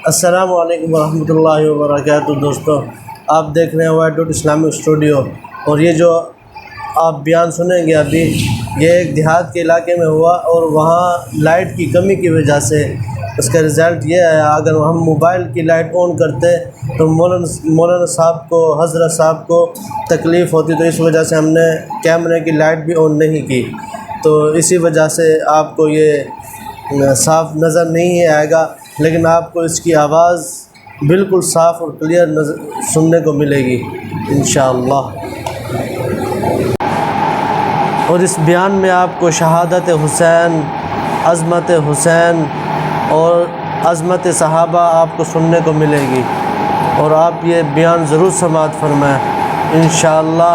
السلام علیکم ورحمۃ اللہ وبرکاتہ۔ دوستو، آپ دیکھ رہے ہیں وائٹ اسلامک اسٹوڈیو، اور یہ جو آپ بیان سنیں گے ابھی، یہ ایک دیہات کے علاقے میں ہوا، اور وہاں لائٹ کی کمی کی وجہ سے اس کا رزلٹ یہ ہے، اگر ہم موبائل کی لائٹ آن کرتے تو مولانا صاحب کو، حضرت صاحب کو تکلیف ہوتی، تو اس وجہ سے ہم نے کیمرے کی لائٹ بھی آن نہیں کی، تو اسی وجہ سے آپ کو یہ صاف نظر نہیں آئے گا، لیکن آپ کو اس کی آواز بالکل صاف اور کلیئر سننے کو ملے گی انشاءاللہ۔ اور اس بیان میں آپ کو شہادت حسین، عظمت حسین اور عظمت صحابہ آپ کو سننے کو ملے گی، اور آپ یہ بیان ضرور سماعت فرمائیں، انشاءاللہ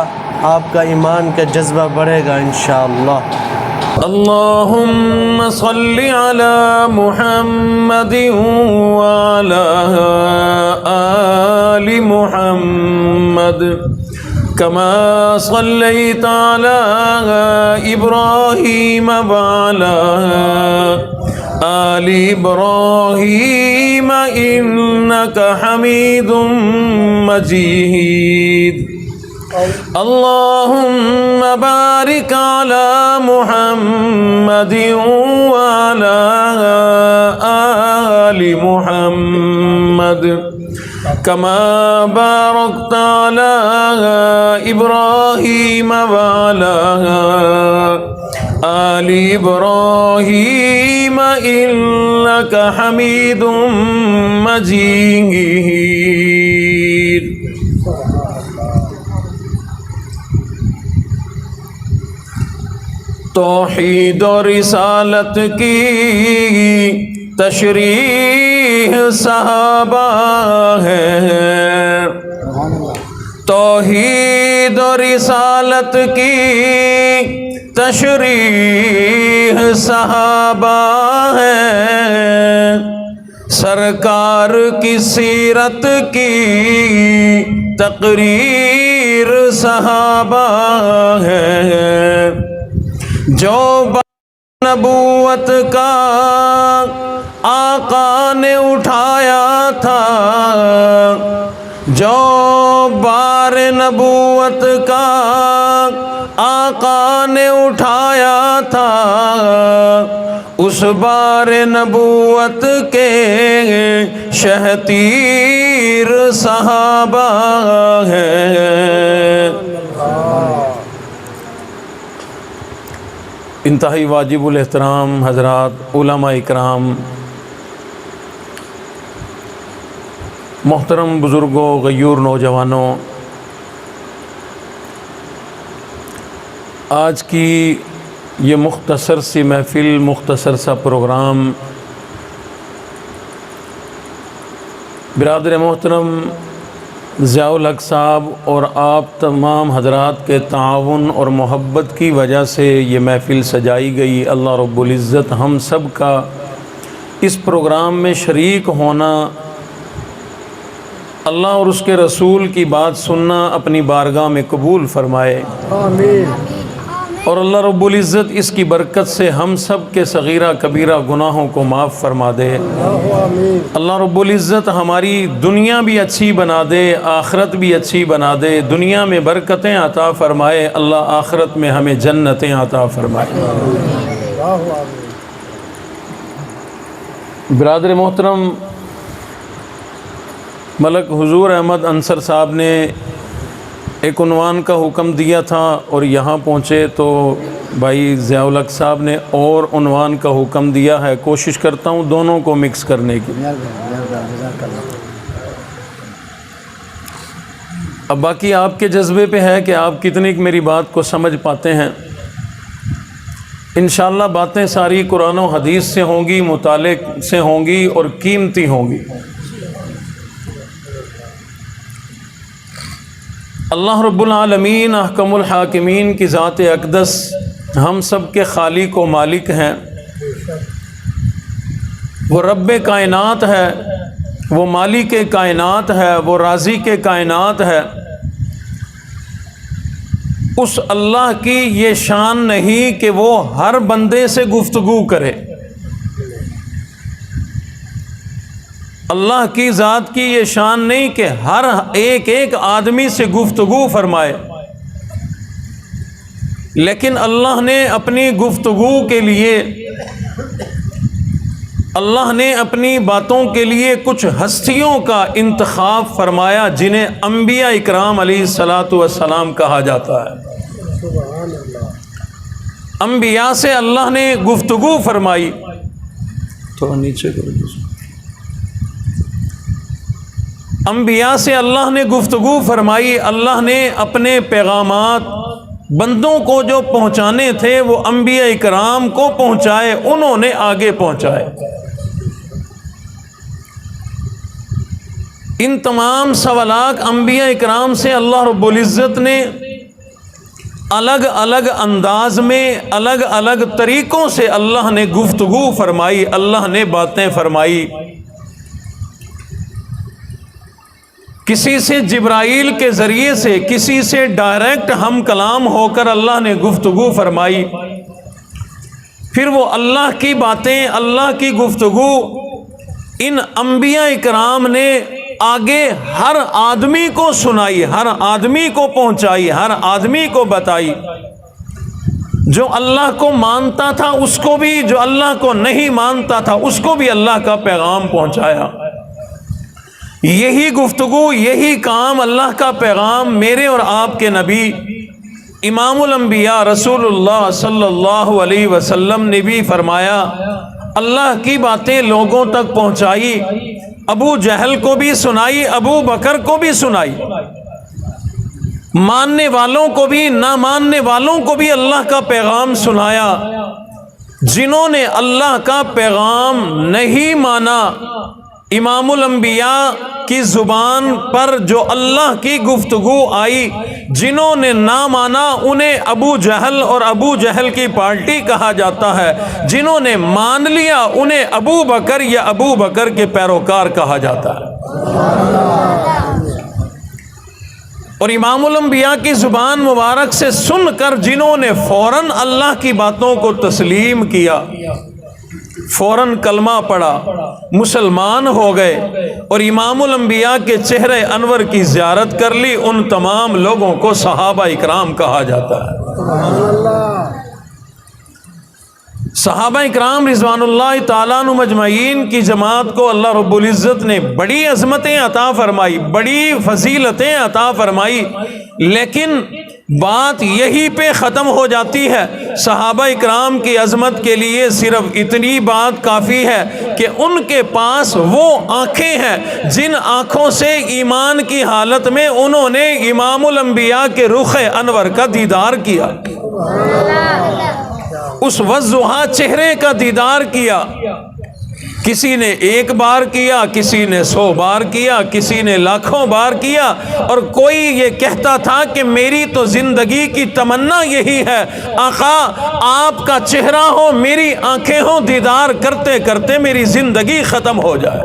آپ کا ایمان کا جذبہ بڑھے گا انشاءاللہ۔ اللهم صل على محمد وعلى آل محمد كما صليت على إبراهيم وعلى آل إبراهيم إنك حميد مجيد۔ اللهم بارك على محمد وعلى آل محمد كما باركت على إبراهيم وعلى آل إبراهيم إنك حميد مجيد۔ توحید و رسالت کی تشریح صحابہ ہے، توحید و رسالت کی تشریح صحابہ ہے، سرکار کی سیرت کی تقریر صحابہ ہے، جو نبوت کا آقا نے اٹھایا تھا، جو بار نبوت کا آقا نے اٹھایا تھا، اس بار نبوت کے شہتیر صحابہ ہیں۔ انتہائی واجب الاحترام حضرات، علماء اکرام، محترم بزرگوں، غیور نوجوانوں، آج کی یہ مختصر سی محفل، مختصر سا پروگرام برادر محترم ضیاء الحق صاحب اور آپ تمام حضرات کے تعاون اور محبت کی وجہ سے یہ محفل سجائی گئی۔ اللہ رب العزت ہم سب کا اس پروگرام میں شریک ہونا، اللہ اور اس کے رسول کی بات سننا اپنی بارگاہ میں قبول فرمائے، آمین۔ اور اللہ رب العزت اس کی برکت سے ہم سب کے صغیرہ کبیرہ گناہوں کو معاف فرما دے۔ اللہ رب العزت ہماری دنیا بھی اچھی بنا دے، آخرت بھی اچھی بنا دے، دنیا میں برکتیں عطا فرمائے، اللہ آخرت میں ہمیں جنتیں عطا فرمائے۔ برادر محترم، ملک حضور احمد انصر صاحب نے ایک عنوان کا حکم دیا تھا، اور یہاں پہنچے تو بھائی ضیاء الحق صاحب نے اور عنوان کا حکم دیا ہے۔ کوشش کرتا ہوں دونوں کو مکس کرنے کی۔ اب باقی آپ کے جذبے پہ ہے کہ آپ کتنی میری بات کو سمجھ پاتے ہیں۔ انشاءاللہ باتیں ساری قرآن و حدیث سے ہوں گی، مطالعے سے ہوں گی اور قیمتی ہوں گی۔ اللہ رب العالمین احکم الحاکمین کی ذات اقدس ہم سب کے خالق و مالک ہیں، وہ رب کائنات ہے، وہ مالک کائنات ہے، وہ رازق کائنات ہے۔ اس اللہ کی یہ شان نہیں کہ وہ ہر بندے سے گفتگو کرے۔ اللہ کی ذات کی یہ شان نہیں کہ ہر ایک آدمی سے گفتگو فرمائے، لیکن اللہ نے اپنی گفتگو کے لیے، اللہ نے اپنی باتوں کے لیے کچھ ہستیوں کا انتخاب فرمایا جنہیں انبیاء اکرام علیہ الصلاۃ والسلام کہا جاتا ہے۔ انبیاء سے اللہ نے گفتگو فرمائی، تھوڑا نیچے کرو، انبیاء سے اللہ نے گفتگو فرمائی، اللہ نے اپنے پیغامات بندوں کو جو پہنچانے تھے وہ انبیاء اکرام کو پہنچائے، انہوں نے آگے پہنچائے۔ ان تمام سوالات انبیاء اکرام سے اللہ رب العزت نے الگ الگ انداز میں، الگ الگ طریقوں سے اللہ نے گفتگو فرمائی، اللہ نے باتیں فرمائی۔ کسی سے جبرائیل کے ذریعے سے، کسی سے ڈائریکٹ ہم کلام ہو کر اللہ نے گفتگو فرمائی، پھر وہ اللہ کی باتیں، اللہ کی گفتگو ان انبیاء اکرام نے آگے ہر آدمی کو سنائی، ہر آدمی کو پہنچائی، ہر آدمی کو بتائی۔ جو اللہ کو مانتا تھا اس کو بھی، جو اللہ کو نہیں مانتا تھا اس کو بھی اللہ کا پیغام پہنچایا۔ یہی گفتگو، یہی کام، اللہ کا پیغام میرے اور آپ کے نبی امام الانبیاء رسول اللہ صلی اللہ علیہ وسلم نے بھی فرمایا۔ اللہ کی باتیں لوگوں تک پہنچائی، ابو جہل کو بھی سنائی، ابو بکر کو بھی سنائی، ماننے والوں کو بھی، نہ ماننے والوں کو بھی اللہ کا پیغام سنایا۔ جنہوں نے اللہ کا پیغام نہیں مانا، امام الانبیاء کی زبان پر جو اللہ کی گفتگو آئی، جنہوں نے نہ مانا انہیں ابو جہل اور ابو جہل کی پارٹی کہا جاتا ہے، جنہوں نے مان لیا انہیں ابو بکر یا ابو بکر کے پیروکار کہا جاتا ہے۔ اور امام الانبیاء کی زبان مبارک سے سن کر جنہوں نے فوراً اللہ کی باتوں کو تسلیم کیا، فوراً کلمہ پڑھا، مسلمان ہو گئے اور امام الانبیاء کے چہرے انور کی زیارت کر لی، ان تمام لوگوں کو صحابہ اکرام کہا جاتا ہے۔ صحابہ اکرام رضوان اللہ تعالیٰ عنہ مجمعین کی جماعت کو اللہ رب العزت نے بڑی عظمتیں عطا فرمائی، بڑی فضیلتیں عطا فرمائی، لیکن بات یہی پہ ختم ہو جاتی ہے۔ صحابہ اکرام کی عظمت کے لیے صرف اتنی بات کافی ہے کہ ان کے پاس وہ آنکھیں ہیں جن آنکھوں سے ایمان کی حالت میں انہوں نے امام الانبیاء کے رخ انور کا دیدار کیا، اس والضحیٰ چہرے کا دیدار کیا۔ کسی نے ایک بار کیا، کسی نے 100 بار کیا، کسی نے لاکھوں بار کیا، اور کوئی یہ کہتا تھا کہ میری تو زندگی کی تمنا یہی ہے آقا آپ کا چہرہ ہو، میری آنکھیں ہوں، دیدار کرتے کرتے میری زندگی ختم ہو جائے۔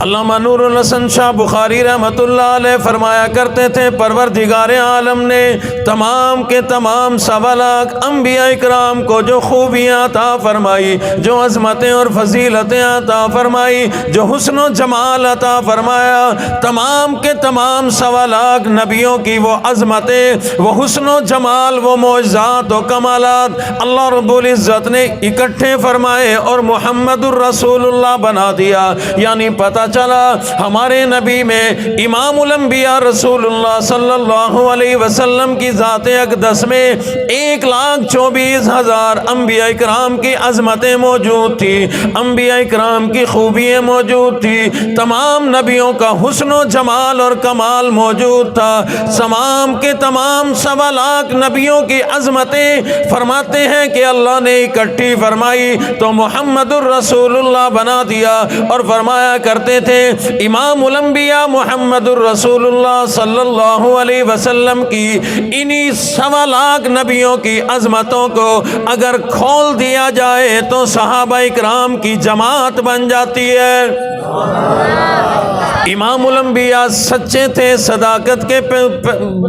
علامہ نور الحسن شاہ بخاری رحمۃ اللہ علیہ فرمایا کرتے تھے، پروردگار عالم نے تمام کے تمام سوالات انبیاء اکرام کو جو خوبیاں عطا فرمائی، جو عظمتیں اور فضیلتیں عطا فرمائی، جو حسن و جمال عطا فرمایا، تمام کے تمام سوالات نبیوں کی وہ عظمتیں، وہ حسن و جمال، وہ معجزات و کمالات اللہ رب العزت نے اکٹھے فرمائے اور محمد الرسول اللہ بنا دیا۔ یعنی پتہ چلا ہمارے نبی میں امام الانبیاء رسول اللہ صلی اللہ علیہ وسلم کی ذات اقدس میں 1,24,000 انبیاء اکرام کی عظمتیں موجود تھی، انبیاء اکرام کی خوبیاں موجود تھی، تمام نبیوں کا حسن و جمال اور کمال موجود تھا، تمام کے تمام سوالات نبیوں کی عظمتیں فرماتے ہیں کہ اللہ نے اکٹھی فرمائی تو محمد الرسول اللہ بنا دیا، اور فرمایا کرتے کرتے تھے امام الانبیاء محمد الرسول اللہ صلی اللہ علیہ وسلم کی انہی 1.25 لاکھ نبیوں کی عظمتوں کو اگر کھول دیا جائے تو صحابہ اکرام کی جماعت بن جاتی ہے۔ امام الانبیاء سچے تھے، صداقت کے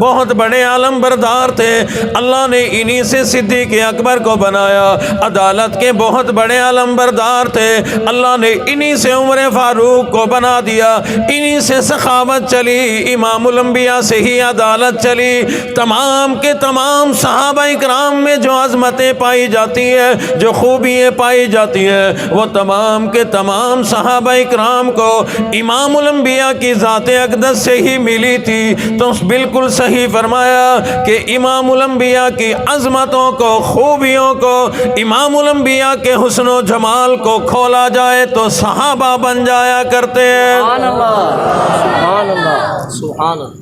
بہت بڑے عالم بردار تھے، اللہ نے انہی سے صدیق اکبر کو بنایا۔ عدالت کے بہت بڑے عالم بردار تھے، اللہ نے انہی سے عمر فاروق کو بنا دیا۔ انہی سے سخاوت چلی، امام الانبیاء سے ہی عدالت چلی۔ تمام کے تمام صحابہ اکرام میں جو عظمتیں پائی جاتی ہیں، جو خوبیاں پائی جاتی ہیں، وہ تمام کے تمام صحابہ اکرام کو امام الانبیاء کی ذات اقدس سے ہی ملی تھی۔ تو بالکل صحیح فرمایا کہ امام الانبیاء کی عظمتوں کو، خوبیوں کو، امام الانبیاء کے حسن و جمال کو کھولا جائے تو صحابہ بن جایا کرتے ہیں۔ سبحان اللہ، سبحان اللہ، سبحان اللہ۔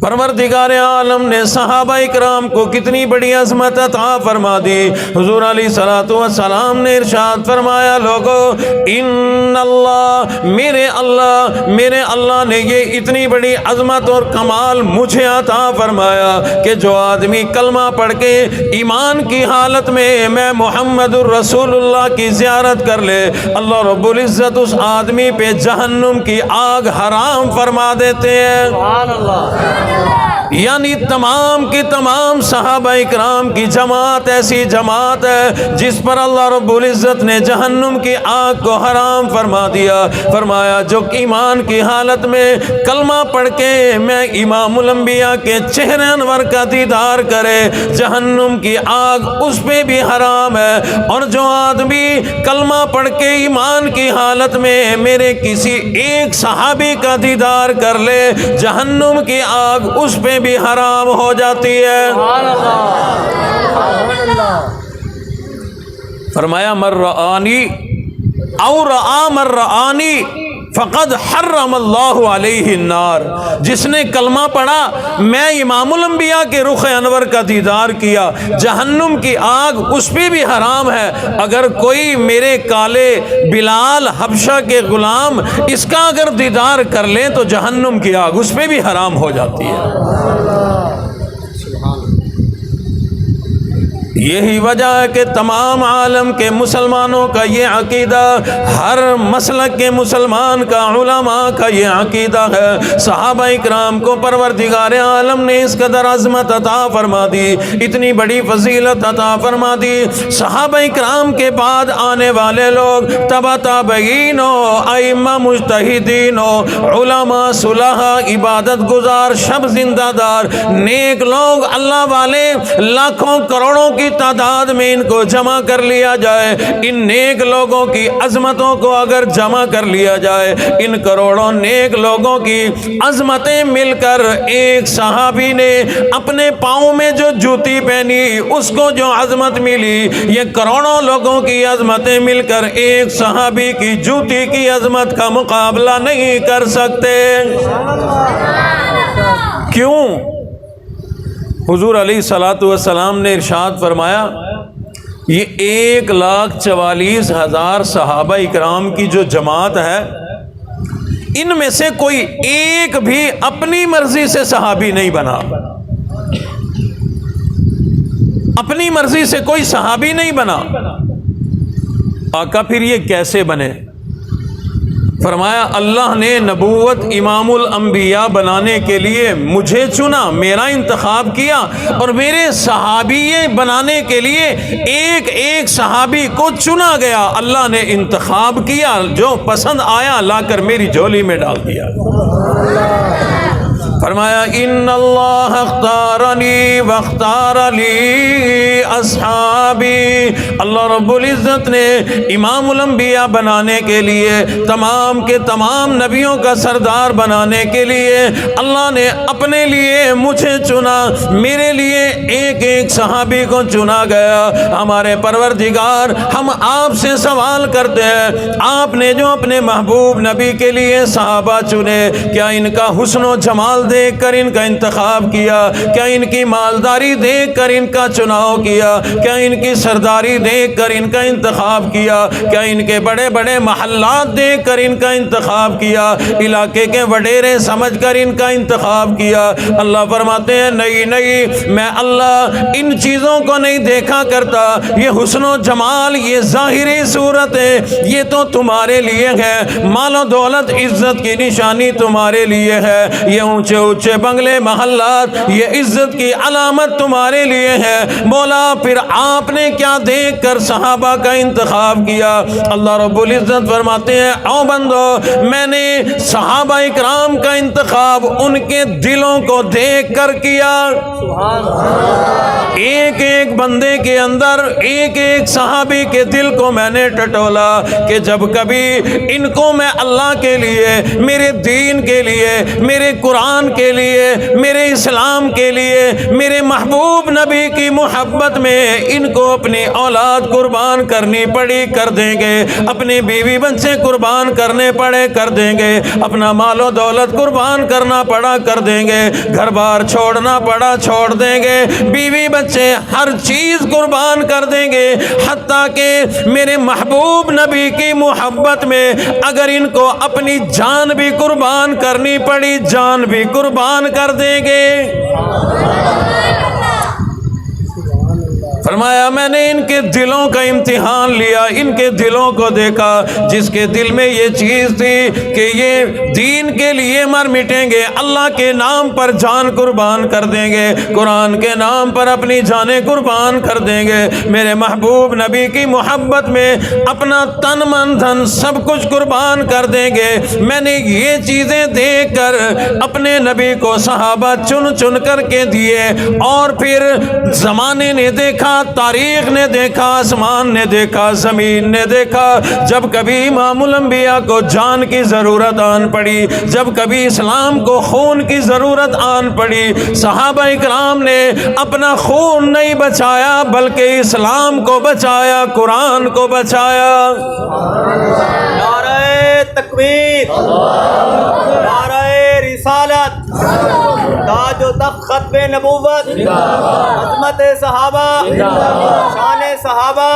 پروردگار عالم نے صحابہ اکرام کو کتنی بڑی عظمت عطا فرما دی۔ حضور علیہ الصلوۃ والسلام نے ارشاد فرمایا، لوگو ان اللہ، میرے اللہ نے یہ اتنی بڑی عظمت اور کمال مجھے عطا فرمایا کہ جو آدمی کلمہ پڑھ کے ایمان کی حالت میں محمد الرسول اللہ کی زیارت کر لے، اللہ رب العزت اس آدمی پہ جہنم کی آگ حرام فرما دیتے ہیں۔ سبحان اللہ۔ یعنی تمام کی تمام صحابہ اکرام کی جماعت ایسی جماعت ہے جس پر اللہ رب العزت نے جہنم کی آگ کو حرام فرما دیا۔ فرمایا جو ایمان کی حالت میں کلمہ پڑھ کے میں امام الانبیاء کے چہرے انور کا دیدار کرے، جہنم کی آگ اس پہ بھی حرام ہے۔ اور جو آدمی کلمہ پڑھ کے ایمان کی حالت میں میرے کسی ایک صحابی کا دیدار کر لے، جہنم کی آگ اس پہ بھی حرام ہو جاتی ہے۔ سبحان اللہ، سبحان اللہ۔ فرمایا من رآنی او رآ من رآنی فقد حرم اللہ علیہ النار، جس نے کلمہ پڑھا میں امام الانبیاء کے رخ انور کا دیدار کیا، جہنم کی آگ اس پہ بھی حرام ہے۔ اگر کوئی میرے کالے بلال حبشہ کے غلام اس کا اگر دیدار کر لیں تو جہنم کی آگ اس پہ بھی حرام ہو جاتی ہے۔ یہی وجہ ہے کہ تمام عالم کے مسلمانوں کا یہ عقیدہ، ہر مسلک کے مسلمان کا، علماء کا یہ عقیدہ ہے، صحابہ اکرام کو پروردگار عالم نے اس قدر عظمت عطا فرما دی، اتنی بڑی فضیلت عطا فرما دی۔ صحابہ اکرام کے بعد آنے والے لوگ تبع تابعین و ائمہ مجتہدین و علماء صلحاء، عبادت گزار، شب زندہ دار، نیک لوگ، اللہ والے، لاکھوں کروڑوں کی تعداد میں ان کو جمع کر لیا جائے، ان نیک لوگوں کی عظمتوں کو اگر جمع کر لیا جائے، ان کروڑوں نیک لوگوں کی عظمتیں مل کر ایک صحابی نے اپنے پاؤں میں جو جوتی پہنی اس کو جو عظمت ملی، یہ کروڑوں لوگوں کی عظمتیں مل کر ایک صحابی کی جوتی کی عظمت کا مقابلہ نہیں کر سکتے۔ کیوں؟ حضور علیہ الصلوۃ والسلام نے ارشاد فرمایا، یہ 1,44,000 صحابہ اکرام کی جو جماعت ہے، ان میں سے کوئی ایک بھی اپنی مرضی سے صحابی نہیں بنا، اپنی مرضی سے کوئی صحابی نہیں بنا۔ آقا پھر یہ کیسے بنے؟ فرمایا اللہ نے نبوت امام الانبیاء بنانے کے لیے مجھے چنا، میرا انتخاب کیا، اور میرے صحابی بنانے کے لیے ایک ایک صحابی کو چنا گیا، اللہ نے انتخاب کیا، جو پسند آیا لا کر میری جھولی میں ڈال دیا۔ فرمایا ان اللہ اختارنی واختار لی اصحابی، اللہ رب العزت نے امام الانبیاء بنانے کے لیے، تمام کے تمام نبیوں کا سردار بنانے کے لیے اللہ نے اپنے لیے مجھے چنا، میرے لیے ایک ایک صحابی کو چنا گیا۔ ہمارے پروردگار ہم آپ سے سوال کرتے ہیں، آپ نے جو اپنے محبوب نبی کے لیے صحابہ چنے، کیا ان کا حسن و جمال مال دیکھ کر ان کا انتخاب کیا؟ کیا ان کی مالداری دیکھ کر ان کا چناؤ کیا؟ کیا ان کی سرداری دیکھ کر ان کا انتخاب کیا؟ کیا ان کے بڑے بڑے محلات دیکھ کر ان کا انتخاب کیا؟ علاقے کے وڈیرے سمجھ کر ان کا انتخاب کیا؟ اللہ فرماتے ہیں نہیں نہیں، میں اللہ ان چیزوں کو نہیں دیکھا کرتا۔ یہ حسن و جمال، یہ ظاہری صورت ہے، یہ تو تمہارے لیے ہے، مال و دولت عزت کی نشانی تمہارے لیے ہے، یہ اونچے اونچے بنگلے محلات یہ عزت کی علامت تمہارے لیے ہے۔ مولا پھر آپ نے کیا دیکھ کر صحابہ کا انتخاب کیا؟ اللہ رب العزت فرماتے ہیں او بندو، میں نے صحابہ اکرام کا انتخاب ان کے دلوں کو دیکھ کر کیا۔ ایک ایک بندے کے اندر، ایک ایک صحابی کے دل کو میں نے ٹٹولا کہ جب کبھی ان کو میں اللہ کے لیے، میرے دین کے لیے، میرے قرآن کے لیے، میرے اسلام کے لیے، میرے محبوب نبی کی محبت میں ان کو اپنی اولاد قربان کرنی پڑی کر دیں گے، اپنے بیوی بچے قربان کرنے پڑے کر دیں گے، اپنا مال و دولت قربان کرنا پڑا کر دیں گے، گھر بار چھوڑنا پڑا چھوڑ دیں گے، بیوی بچے ہر چیز قربان کر دیں گے، حتیٰ کہ میرے محبوب نبی کی محبت میں اگر ان کو اپنی جان بھی قربان کرنی پڑی جان بھی قربان کر دیں گے۔ فرمایا میں نے ان کے دلوں کا امتحان لیا، ان کے دلوں کو دیکھا، جس کے دل میں یہ چیز تھی کہ یہ دین کے لیے مر مٹیں گے، اللہ کے نام پر جان قربان کر دیں گے، قرآن کے نام پر اپنی جانیں قربان کر دیں گے، میرے محبوب نبی کی محبت میں اپنا تن من دھن سب کچھ قربان کر دیں گے۔ میں نے یہ چیزیں دیکھ کر اپنے نبی کو صحابہ چن چن کر کے دیے، اور پھر زمانے نے دیکھا، تاریخ نے دیکھا، آسمان نے دیکھا، زمین نے دیکھا، جب کبھی امام الانبیاء کو جان کی ضرورت آن پڑی، جب کبھی اسلام کو خون کی ضرورت آن پڑی، صحابہ اکرام نے اپنا خون نہیں بچایا بلکہ اسلام کو بچایا، قرآن کو بچایا۔ نعرہ تکبیر، نعرہ رسالت، تاج و تخت ختم نبوت، عظمت صحابہ، شان صحابہ،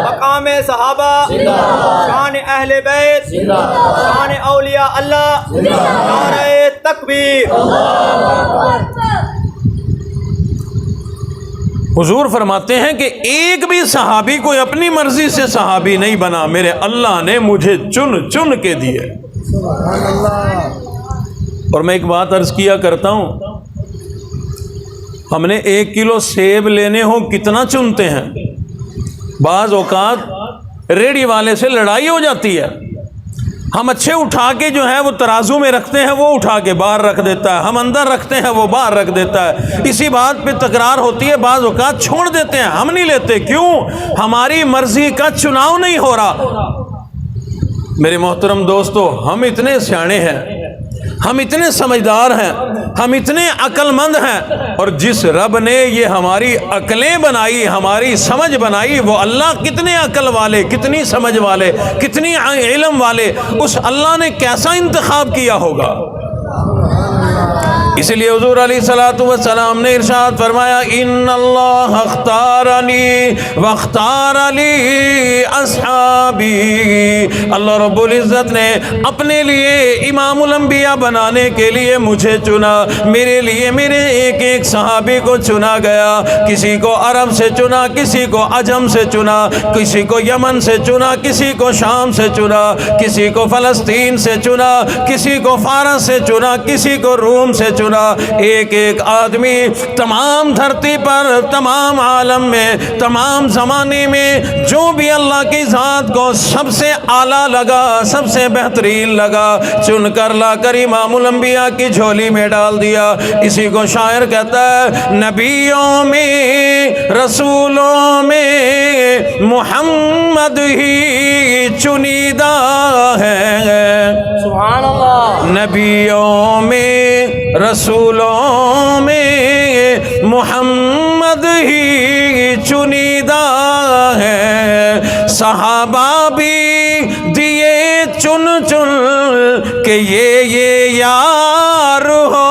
مقام صحابہ، شان اہل بیت، شان اولیاء اللہ، نعرہ تکبیر۔ حضور فرماتے ہیں کہ ایک بھی صحابی کوئی اپنی مرضی سے صحابی نہیں بنا، میرے اللہ نے مجھے چن چن کے دیے۔ اور میں ایک بات عرض کیا کرتا ہوں، ہم نے 1 کلو سیب لینے ہوں کتنا چنتے ہیں، بعض اوقات ریڑھی والے سے لڑائی ہو جاتی ہے، ہم اچھے اٹھا کے جو ہے وہ ترازو میں رکھتے ہیں، وہ اٹھا کے باہر رکھ دیتا ہے، ہم اندر رکھتے ہیں وہ باہر رکھ دیتا ہے، اسی بات پہ تکرار ہوتی ہے، بعض اوقات چھوڑ دیتے ہیں، ہم نہیں لیتے، کیوں؟ ہماری مرضی کا چناؤ نہیں ہو رہا۔ میرے محترم دوستو، ہم اتنے سیانے ہیں، ہم اتنے سمجھدار ہیں، ہم اتنے عقل مند ہیں، اور جس رب نے یہ ہماری عقلیں بنائی، ہماری سمجھ بنائی، وہ اللہ کتنے عقل والے، کتنی سمجھ والے، کتنی علم والے، اس اللہ نے کیسا انتخاب کیا ہوگا۔ اس لیے حضور علیہ الصلوۃ والسلام نے ارشاد فرمایا ان اللہ اختارنی واختار لی اصحابی، اللہ رب العزت نے اپنے لیے امام الانبیاء بنانے کے لیے مجھے چنا، میرے لیے میرے ایک ایک صحابی کو چنا گیا، کسی کو عرب سے چنا، کسی کو عجم سے چنا، کسی کو یمن سے چنا، کسی کو شام سے چنا، کسی کو فلسطین سے چنا، کسی کو فارس سے چنا، کسی کو روم سے چنا، ایک ایک آدمی تمام دھرتی پر، تمام عالم میں، تمام زمانے میں جو بھی اللہ کی ذات کو سب سے اعلیٰ لگا، سب سے بہترین لگا، چن کر لا کر امام الانبیاء کی جھولی میں ڈال دیا۔ اسی کو شاعر کہتا ہے نبیوں میں رسولوں میں محمد ہی چنیدہ ہے، سبحان اللہ۔ نبیوں میں رسولوں میں محمد ہی چنیدہ ہے، صحابہ بھی دیے چن چن کہ یہ یار ہو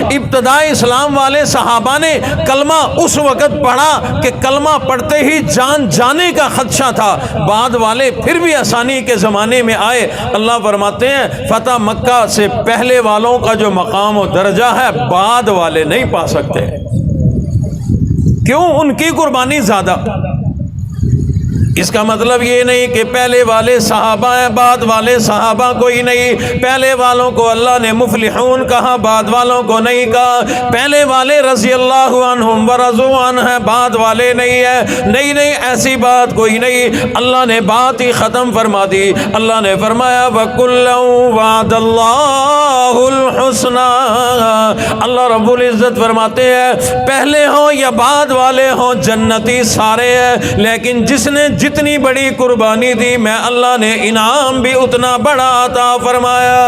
ابتدائی اسلام والے صحابہ نے کلمہ اس وقت پڑھا کہ کلمہ پڑھتے ہی جان جانے کا خدشہ تھا، بعد والے پھر بھی آسانی کے زمانے میں آئے۔ اللہ فرماتے ہیں فتح مکہ سے پہلے والوں کا جو مقام و درجہ ہے بعد والے نہیں پا سکتے۔ کیوں؟ ان کی قربانی زیادہ۔ اس کا مطلب یہ نہیں کہ پہلے والے صحابہ ہیں بعد والے صحابہ کوئی نہیں۔ پہلے والوں کو اللہ نے مفلحون کہا، بعد والوں کو نہیں کہا۔ پہلے والے رضی اللہ عنہم ورضوا عنہ ہیں، بعد والے نہیں ہیں۔ نہیں، ایسی بات کوئی نہیں۔ اللہ نے بات ہی ختم فرما دی۔ اللہ نے فرمایا وَكُلًّا وَعَدَ اللَّهُ الْحُسْنَى۔ اللہ رب العزت فرماتے ہیں پہلے ہوں یا بعد والے ہوں جنتی سارے ہیں، لیکن جس نے جتنی بڑی قربانی دی میں اللہ نے انعام بھی اتنا بڑا عطا فرمایا۔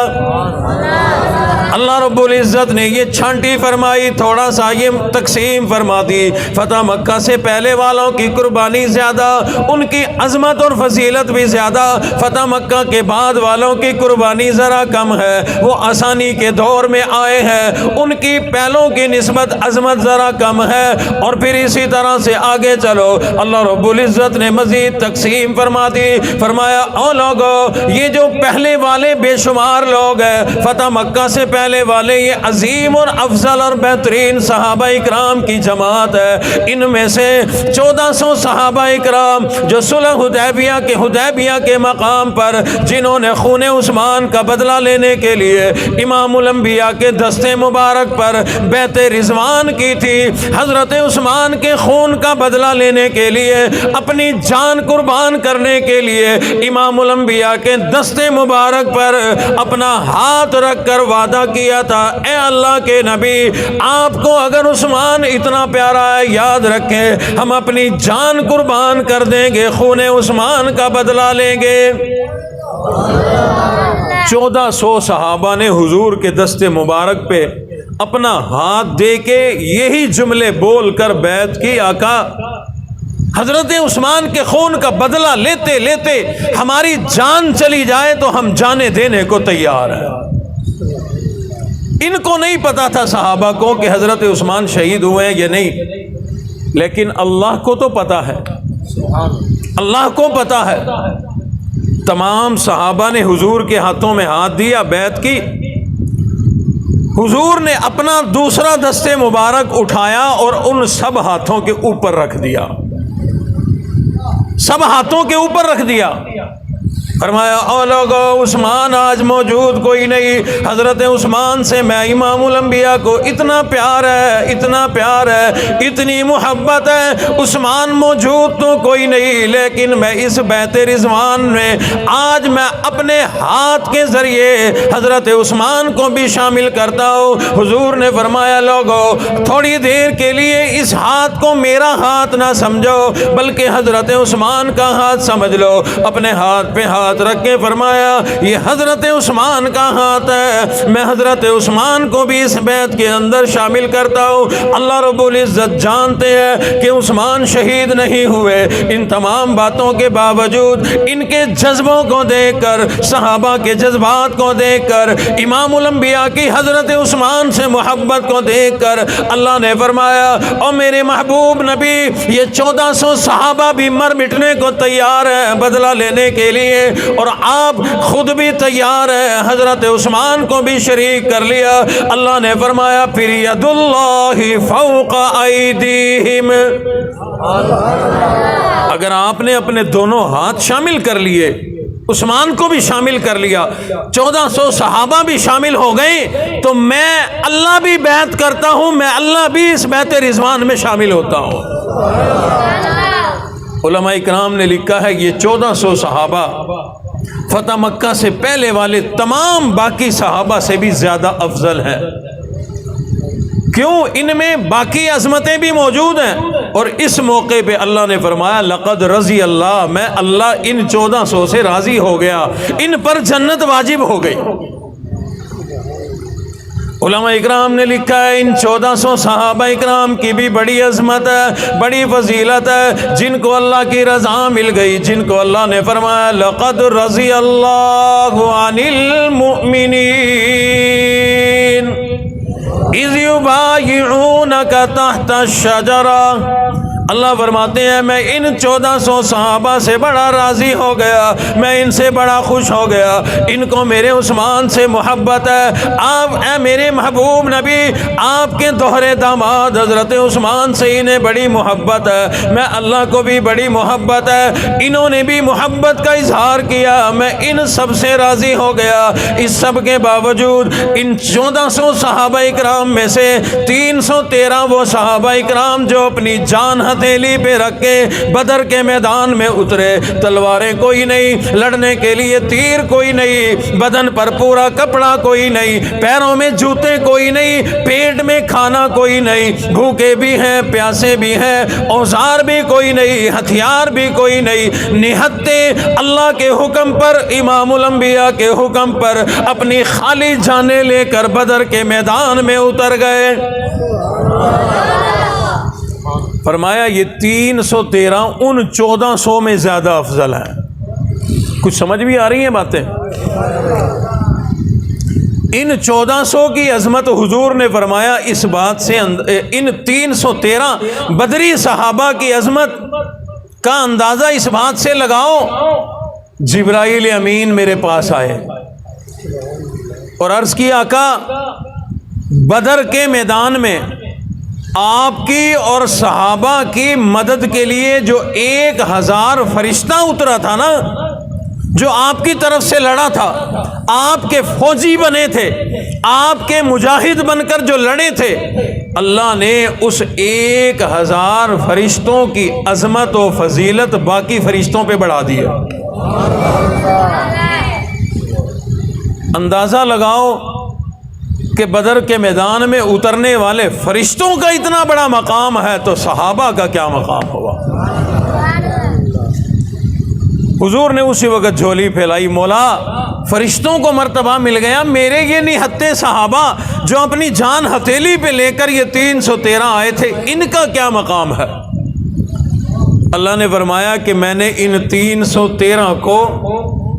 اللہ رب العزت نے یہ چھانٹی فرمائی، تھوڑا سا یہ تقسیم فرما دی۔ فتح مکہ سے پہلے والوں کی قربانی زیادہ، ان کی عظمت اور فضیلت بھی زیادہ۔ فتح مکہ کے بعد والوں کی قربانی ذرا کم ہے، وہ آسانی کے دور میں آئے ہیں، ان کی پہلوں کی نسبت عظمت ذرا کم ہے۔ اور پھر اسی طرح سے آگے چلو، اللہ رب العزت نے مزید تقسیم فرما دی۔ فرمایا او لوگو، یہ جو پہلے والے بے شمار لوگ ہیں، فتح مکہ سے پہلے والے، یہ عظیم اور افضل اور بہترین صحابہ اکرام کی جماعت ہے۔ ان میں سے 1400 صحابہ اکرام جو صلح حدیبیہ کے مقام پر جنہوں نے خون عثمان کا بدلہ لینے کے لیے امام الانبیاء کے دستے مبارک پر بیعت رضوان کی تھی، حضرت عثمان کے خون کا بدلہ لینے کے لیے، اپنی جان قربان کرنے کے لیے امام الانبیاء کے دستے مبارک پر اپنا ہاتھ رکھ کر وعدہ کیا تھا، اے اللہ کے نبی آپ کو اگر عثمان اتنا پیارا ہے یاد رکھیں، ہم اپنی جان قربان کر دیں گے، خون عثمان کا بدلہ لیں گے۔ 1400 صحابہ نے حضور کے دستے مبارک پہ اپنا ہاتھ دے کے یہی جملے بول کر بیعت کی، آقا حضرت عثمان کے خون کا بدلہ لیتے لیتے ہماری جان چلی جائے تو ہم جانیں دینے کو تیار ہیں۔ ان کو نہیں پتا تھا صحابہ کو کہ حضرت عثمان شہید ہوئے ہیں یا نہیں، لیکن اللہ کو تو پتا ہے، اللہ کو پتا ہے۔ تمام صحابہ نے حضور کے ہاتھوں میں ہاتھ دیا، بیعت کی۔ حضور نے اپنا دوسرا دستے مبارک اٹھایا اور ان سب ہاتھوں کے اوپر رکھ دیا، سب ہاتھوں کے اوپر رکھ دیا۔ فرمایا او لوگو، عثمان آج موجود کوئی نہیں، حضرت عثمان سے میں امام الانبیاء کو اتنا پیار ہے، اتنا پیار ہے، اتنی محبت ہے، عثمان موجود تو کوئی نہیں، لیکن میں اس بیعت رضوان میں آج میں اپنے ہاتھ کے ذریعے حضرت عثمان کو بھی شامل کرتا ہوں۔ حضور نے فرمایا لوگو تھوڑی دیر کے لیے اس ہاتھ کو میرا ہاتھ نہ سمجھو، بلکہ حضرت عثمان کا ہاتھ سمجھ لو۔ اپنے ہاتھ پہ ہاتھ رکھ کے فرمایا یہ حضرت عثمان کا ہاتھ ہے، میں حضرت عثمان کو بھی اس بیعت کے اندر شامل کرتا ہوں۔ اللہ رب العزت جانتے ہیں کہ عثمان شہید نہیں ہوئے، ان تمام باتوں کے باوجود ان کے جذبوں کو دیکھ کر، صحابہ کے جذبات کو دیکھ کر، امام الانبیاء کی حضرت عثمان سے محبت کو دیکھ کر اللہ نے فرمایا اور میرے محبوب نبی یہ 1400 صحابہ بھی مر مٹنے کو تیار ہیں بدلہ لینے کے لیے، اور آپ خود بھی تیار ہیں، حضرت عثمان کو بھی شریک کر لیا۔ اللہ نے فرمایا پھر ید اللہ فوق ایدیہم، اگر آپ نے اپنے دونوں ہاتھ شامل کر لیے، عثمان کو بھی شامل کر لیا، 1400 صحابہ بھی شامل ہو گئے، تو میں اللہ بھی بیعت کرتا ہوں، میں اللہ بھی اس بیعت رضوان میں شامل ہوتا ہوں۔ علماء اکرام نے لکھا ہے یہ 1400 صحابہ فتح مکہ سے پہلے والے تمام باقی صحابہ سے بھی زیادہ افضل ہیں۔ کیوں؟ ان میں باقی عظمتیں بھی موجود ہیں، اور اس موقع پہ اللہ نے فرمایا لقد رضی اللہ، میں اللہ ان 1400 سے راضی ہو گیا، ان پر جنت واجب ہو گئی۔ علماء اکرام نے لکھا ہے ان 1400 صحابہ اکرام کی بھی بڑی عظمت ہے، بڑی فضیلت ہے، جن کو اللہ کی رضا مل گئی، جن کو اللہ نے فرمایا لقد رضی اللہ عن المؤمنین اذ یبایعونک تحت الشجرہ، اللہ فرماتے ہیں میں ان 1400 صحابہ سے بڑا راضی ہو گیا، میں ان سے بڑا خوش ہو گیا، ان کو میرے عثمان سے محبت ہے۔ آپ اے میرے محبوب نبی، آپ کے دوہرے داماد حضرت عثمان سے انہیں بڑی محبت ہے، میں اللہ کو بھی بڑی محبت ہے، انہوں نے بھی محبت کا اظہار کیا، میں ان سب سے راضی ہو گیا۔ اس سب کے باوجود ان 1400 صحابہ اکرام میں سے 313 وہ صحابہ اکرام جو اپنی جان ہتھیلی پہ رکھ کے بدر کے میدان میں اترے، تلواریں کوئی نہیں، لڑنے کے لیے تیر کوئی نہیں، بدن پر پورا کپڑا کوئی نہیں، پیروں میں جوتے کوئی نہیں، پیٹ میں کھانا کوئی نہیں، بھوکے بھی ہیں پیاسے بھی ہیں، اوزار بھی کوئی نہیں، ہتھیار بھی کوئی نہیں، نہتے اللہ کے حکم پر، امام الانبیاء کے حکم پر اپنی خالی جانیں لے کر بدر کے میدان میں اتر گئے۔ فرمایا یہ 313 ان 1400 میں زیادہ افضل ہیں۔ کچھ سمجھ بھی آ رہی ہیں باتیں؟ ان 1400 کی عظمت حضور نے فرمایا اس بات سے، ان 313 بدری صحابہ کی عظمت کا اندازہ اس بات سے لگاؤ، جبرائیل امین میرے پاس آئے اور عرض کی آقا بدر کے میدان میں آپ کی اور صحابہ کی مدد کے لیے جو 1000 فرشتہ اترا تھا نا، جو آپ کی طرف سے لڑا تھا، آپ کے فوجی بنے تھے، آپ کے مجاہد بن کر جو لڑے تھے، اللہ نے اس 1000 فرشتوں کی عظمت و فضیلت باقی فرشتوں پہ بڑھا دی ہے۔ اندازہ لگاؤ کہ بدر کے میدان میں اترنے والے فرشتوں کا اتنا بڑا مقام ہے تو صحابہ کا کیا مقام ہوا۔ حضور نے اسی وقت جھولی پھیلائی، مولا فرشتوں کو مرتبہ مل گیا، میرے یہ نہتے صحابہ جو اپنی جان ہتھیلی پہ لے کر یہ 313 آئے تھے، ان کا کیا مقام ہے۔ اللہ نے فرمایا کہ میں نے ان 313 کو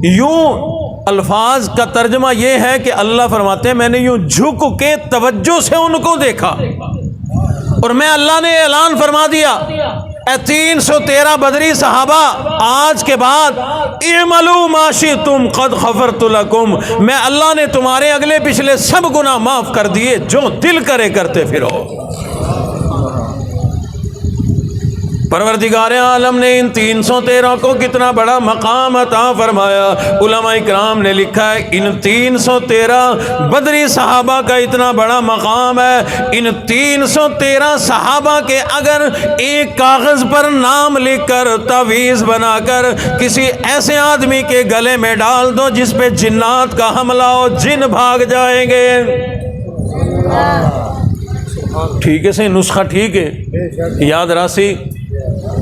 یوں، الفاظ کا ترجمہ یہ ہے کہ اللہ فرماتے ہیں میں نے یوں جھک کے توجہ سے ان کو دیکھا اور میں اللہ نے اعلان فرما دیا، اے 313 بدری صحابہ، آج کے بعد اعملوا ما شئتم قد غفرت لکم، میں اللہ نے تمہارے اگلے پچھلے سب گناہ معاف کر دیے، جو دل کرے کرتے پھرو۔ پروردگار عالم نے ان 313 کو کتنا بڑا مقام عطا فرمایا۔ علماء اکرام نے لکھا ہے ان 313 بدری صحابہ کا اتنا بڑا مقام ہے، ان 313 صحابہ کے اگر ایک کاغذ پر نام لکھ کر تعویذ بنا کر کسی ایسے آدمی کے گلے میں ڈال دو جس پہ جنات کا حملہ ہو، جن بھاگ جائیں گے۔ ٹھیک ہے، سے نسخہ ٹھیک ہے، یاد راسی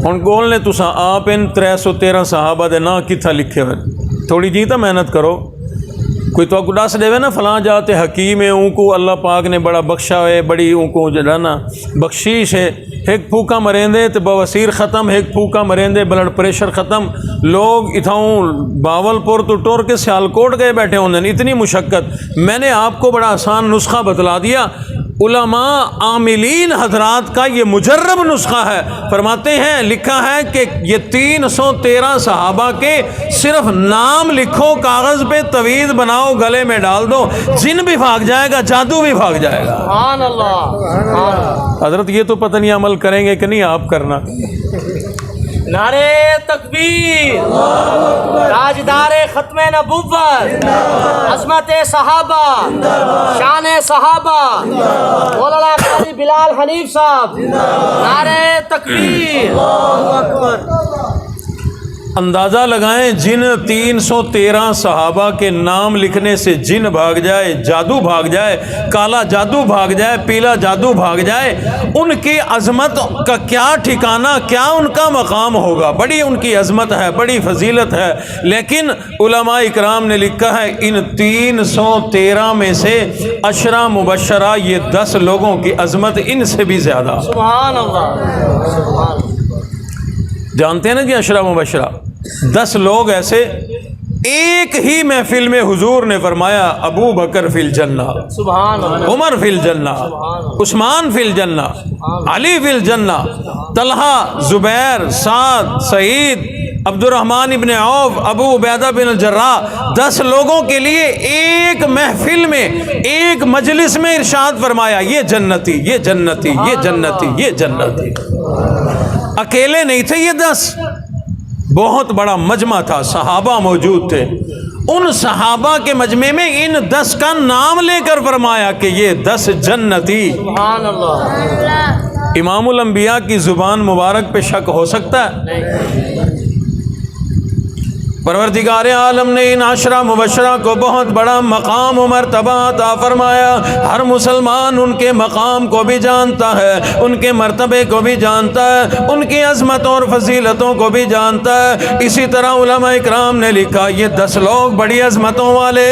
ہن کول نے تساں آپ ان 313 صحابہ دے نا کتھا لکھے ہوئے، تھوڑی جی تو محنت کرو، کوئی تو دس دے نا فلاں جاتے حکیم ہے، ان کو اللہ پاک نے بڑا بخشا ہے، بڑی ان کو جڑا نا بخشیش ہے، ایک پھوکا مریں دے تو بواسیر ختم، ایک پھوکا مریں دے بلڈ پریشر ختم، لوگ اتھاؤں باول پور تو ٹور کے سیالکوٹ گئے بیٹھے ہوندے، اتنی مشقت۔ میں نے آپ کو بڑا آسان نسخہ بتلا دیا، علماء عاملین حضرات کا یہ مجرب نسخہ ہے، فرماتے ہیں لکھا ہے کہ یہ 313 صحابہ کے صرف نام لکھو کاغذ پہ، تعویذ بناؤ گلے میں ڈال دو، جن بھی بھاگ جائے گا، جادو بھی بھاگ جائے گا۔ سبحان اللہ۔ حضرت یہ تو پتہ نہیں عمل کریں گے کہ نہیں، آپ کرنا۔ نعرے تکبیر، تاجدار ختم نبوت، عظمت صحابہ، شان صحابہ، مولانا قاضی بلال حنیف صاحب، نعرے تکبیر۔ اندازہ لگائیں جن 313 صحابہ کے نام لکھنے سے جن بھاگ جائے، جادو بھاگ جائے، کالا جادو بھاگ جائے، پیلا جادو بھاگ جائے، ان کی عظمت کا کیا ٹھکانہ، کیا ان کا مقام ہوگا۔ بڑی ان کی عظمت ہے، بڑی فضیلت ہے، لیکن علماء اکرام نے لکھا ہے ان 313 میں سے 10 مبشرہ، یہ 10 لوگوں کی عظمت ان سے بھی زیادہ۔ سبحان اللہ۔ جانتے ہیں نا کہ 10 مبشرہ، 10 لوگ ایسے ایک ہی محفل میں حضور نے فرمایا ابو بکر فی الجنہ، سبحان اللہ، عمر فی الجنہ، عثمان فی الجنہ، علی فی الجنہ، طلحہ، زبیر، سعد، سعید، عبد الرحمن ابن عوف، ابو عبیدہ بن الجراح، 10 لوگوں کے لیے ایک محفل میں، ایک مجلس میں ارشاد فرمایا یہ جنتی، یہ جنتی، یہ جنتی، یہ جنتی۔ اکیلے نہیں تھے یہ 10، بہت بڑا مجمع تھا، صحابہ موجود تھے۔ ان صحابہ کے مجمع میں ان 10 کا نام لے کر فرمایا کہ یہ 10 جنتی۔ سبحان اللہ، امام الانبیاء کی زبان مبارک پہ شک ہو سکتا ہے؟ پروردگار عالم نے ان 10 مبشرہ کو بہت بڑا مقام و مرتبہ عطا فرمایا۔ ہر مسلمان ان کے مقام کو بھی جانتا ہے، ان کے مرتبے کو بھی جانتا ہے، ان کی عظمتوں اور فضیلتوں کو بھی جانتا ہے۔ اسی طرح علماء اکرام نے لکھا یہ 10 لوگ بڑی عظمتوں والے،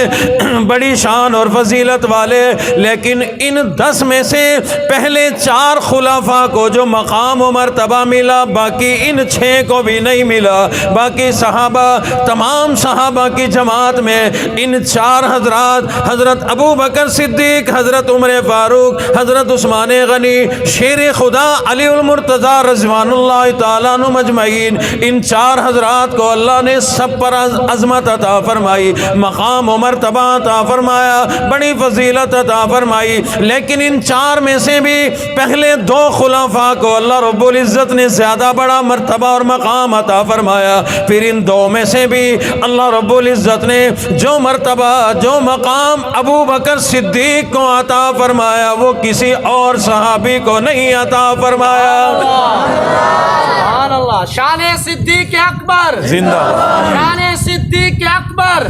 بڑی شان اور فضیلت والے، لیکن ان 10 میں سے پہلے 4 خلفاء کو جو مقام و مرتبہ ملا، باقی ان 6 کو بھی نہیں ملا۔ باقی صحابہ، تمام صحابہ کی جماعت میں ان 4 حضرات، حضرت ابو بکر صدیق، حضرت عمر فاروق، حضرت عثمان غنی، شیر خدا علی المرتضیٰ رضوان اللہ تعالیٰ عنہ مجمعین، ان 4 حضرات کو اللہ نے سب پر عظمت عطا فرمائی، مقام و مرتبہ عطا فرمایا، بڑی فضیلت عطا فرمائی۔ لیکن ان 4 میں سے بھی پہلے 2 خلفاء کو اللہ رب العزت نے زیادہ بڑا مرتبہ اور مقام عطا فرمایا۔ پھر ان 2 میں سے بھی اللہ رب العزت نے جو مرتبہ، جو مقام ابو بکر صدیق کو عطا فرمایا وہ کسی اور صحابی کو نہیں عطا فرمایا۔ سبحان اللہ، شان صدیق اکبر زندہ شان صدیق اکبر۔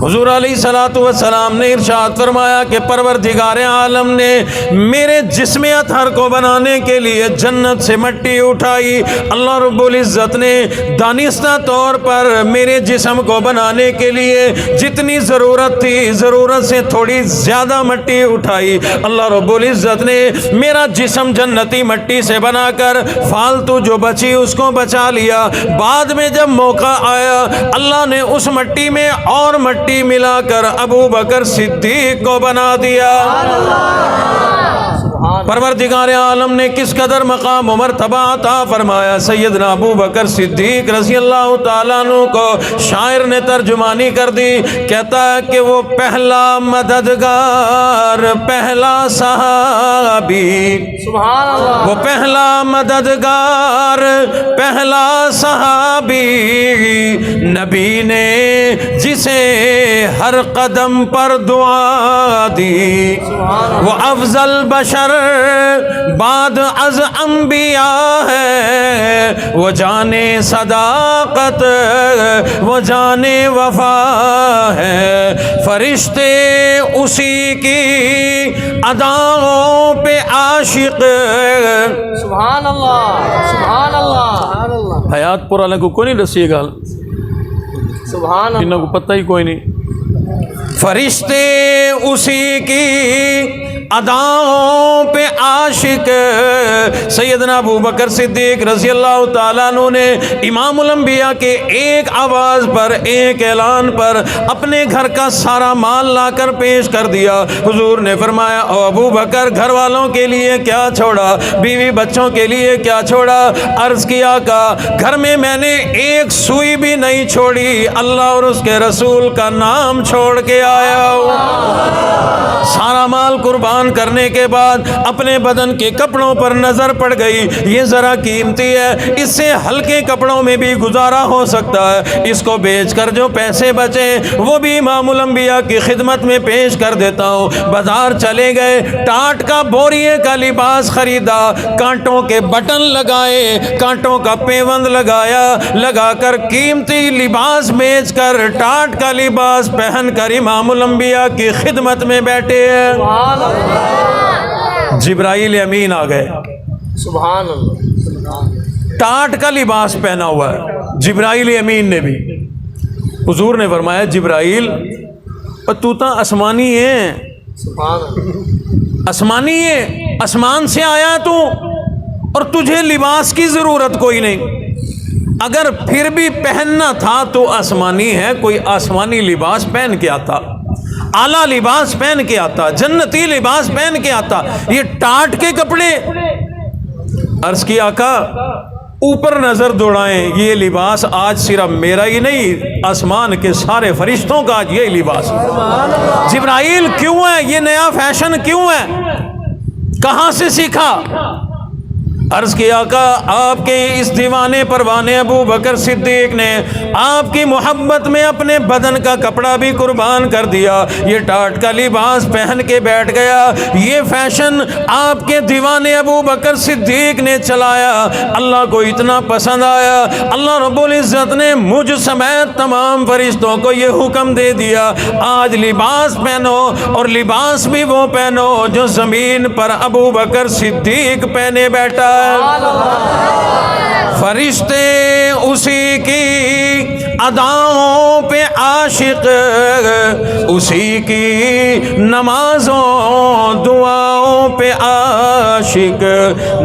حضور علیہ الصلوۃ والسلام نے ارشاد فرمایا کہ پروردگار عالم نے میرے جسم اطہر کو بنانے کے لیے جنت سے مٹی اٹھائی۔ اللہ رب العزت نے دانستہ طور پر میرے جسم کو بنانے کے لیے جتنی ضرورت تھی، ضرورت سے تھوڑی زیادہ مٹی اٹھائی۔ اللہ رب العزت نے میرا جسم جنتی مٹی سے بنا کر فالتو جو بچی اس کو بچا لیا۔ بعد میں جب موقع آیا اللہ نے اس مٹی میں اور مٹی ملا کر ابو بکر صدیق کو بنا دیا۔ پروردگار عالم نے کس قدر مقام و مرتبہ عطا فرمایا۔ سیدنا ابو بکر صدیق رضی اللہ تعالیٰ عنہ کو شاعر نے ترجمانی کر دی، کہتا ہے کہ وہ پہلا مددگار، پہلا صحابی، سبحان اللہ، وہ پہلا مددگار، پہلا صحابی، نبی نے جسے ہر قدم پر دعا دی، وہ افضل بشر بعد از انبیاء ہے، وہ جانے صداقت، وہ جانے وفا ہے، فرشتے اسی کی اداؤں پہ عاشق۔ سبحان اللہ، سبحان اللہ، حیات پور والے کو کوئی نہیں دسی گل، سبحان اللہ، انہوں کو پتہ ہی کوئی نہیں۔ فرشتے اسی کی اداؤں پہ عاشق۔ سیدنا ابو بکر صدیق رضی اللہ تعالیٰ عنہ نے امام الانبیاء کے ایک آواز پر، ایک اعلان پر اپنے گھر کا سارا مال لا کر پیش کر دیا۔ حضور نے فرمایا او ابو بکر گھر والوں کے لیے کیا چھوڑا، بیوی بچوں کے لیے کیا چھوڑا؟ عرض کیا کہ گھر میں میں نے ایک سوئی بھی نہیں چھوڑی، اللہ اور اس کے رسول کا نام چھوڑ کے آیا ہوں۔ سارا مال قربان کرنے کے بعد اپنے بدن کے کپڑوں پر نظر پڑ گئی، یہ ذرا قیمتی ہے، اس سے ہلکے کپڑوں میں بھی گزارا ہو سکتا ہے، اس کو بیچ کر جو پیسے بچے وہ بھی امام الانبیاء کی خدمت میں پیش کر دیتا ہوں۔ بازار چلے گئے، ٹاٹ کا بوریے کا لباس خریدا، کانٹوں کے بٹن لگائے، کانٹوں کا پیوند لگایا، لگا کر قیمتی لباس بیچ کر ٹاٹ کا لباس پہن کر امام الانبیاء کی خدمت میں بیٹھے ہیں۔ سبحان اللہ، جبرائیل امین آ گئے، سبحان اللہ، ٹاٹ کا لباس پہنا ہوا ہے، جبرائیل امین نے بھی۔ حضور نے فرمایا جبرائیل تو تا آسمانی ہے، سبحان اللہ، آسمانی ہے، آسمان سے آیا تو، اور تجھے لباس کی ضرورت کوئی نہیں۔ اگر پھر بھی پہننا تھا تو آسمانی ہے، کوئی آسمانی لباس پہن کے آتا، اعلیٰ لباس پہن کے آتا، جنتی لباس پہن کے آتا، یہ ٹاٹ کے کپڑے۔ عرض کی آقا اوپر نظر دوڑائیں، یہ لباس آج صرف میرا ہی نہیں، آسمان کے سارے فرشتوں کا آج یہ لباس ہے۔ جبرائیل کیوں ہے؟ یہ نیا فیشن کیوں ہے؟ کہاں سے سیکھا؟ عرض کی آقا آپ کے اس دیوانے پروانے ابو بکر صدیق نے آپ کی محبت میں اپنے بدن کا کپڑا بھی قربان کر دیا، یہ ٹاٹ کا لباس پہن کے بیٹھ گیا۔ یہ فیشن آپ کے دیوانے ابو بکر صدیق نے چلایا، اللہ کو اتنا پسند آیا، اللہ رب العزت نے مجھ سمیت تمام فرشتوں کو یہ حکم دے دیا، آج لباس پہنو، اور لباس بھی وہ پہنو جو زمین پر ابو بکر صدیق پہنے بیٹھا۔ فرشتے اسی کی اداؤں پہ عاشق، اسی کی نمازوں دعاؤں پہ عاشق،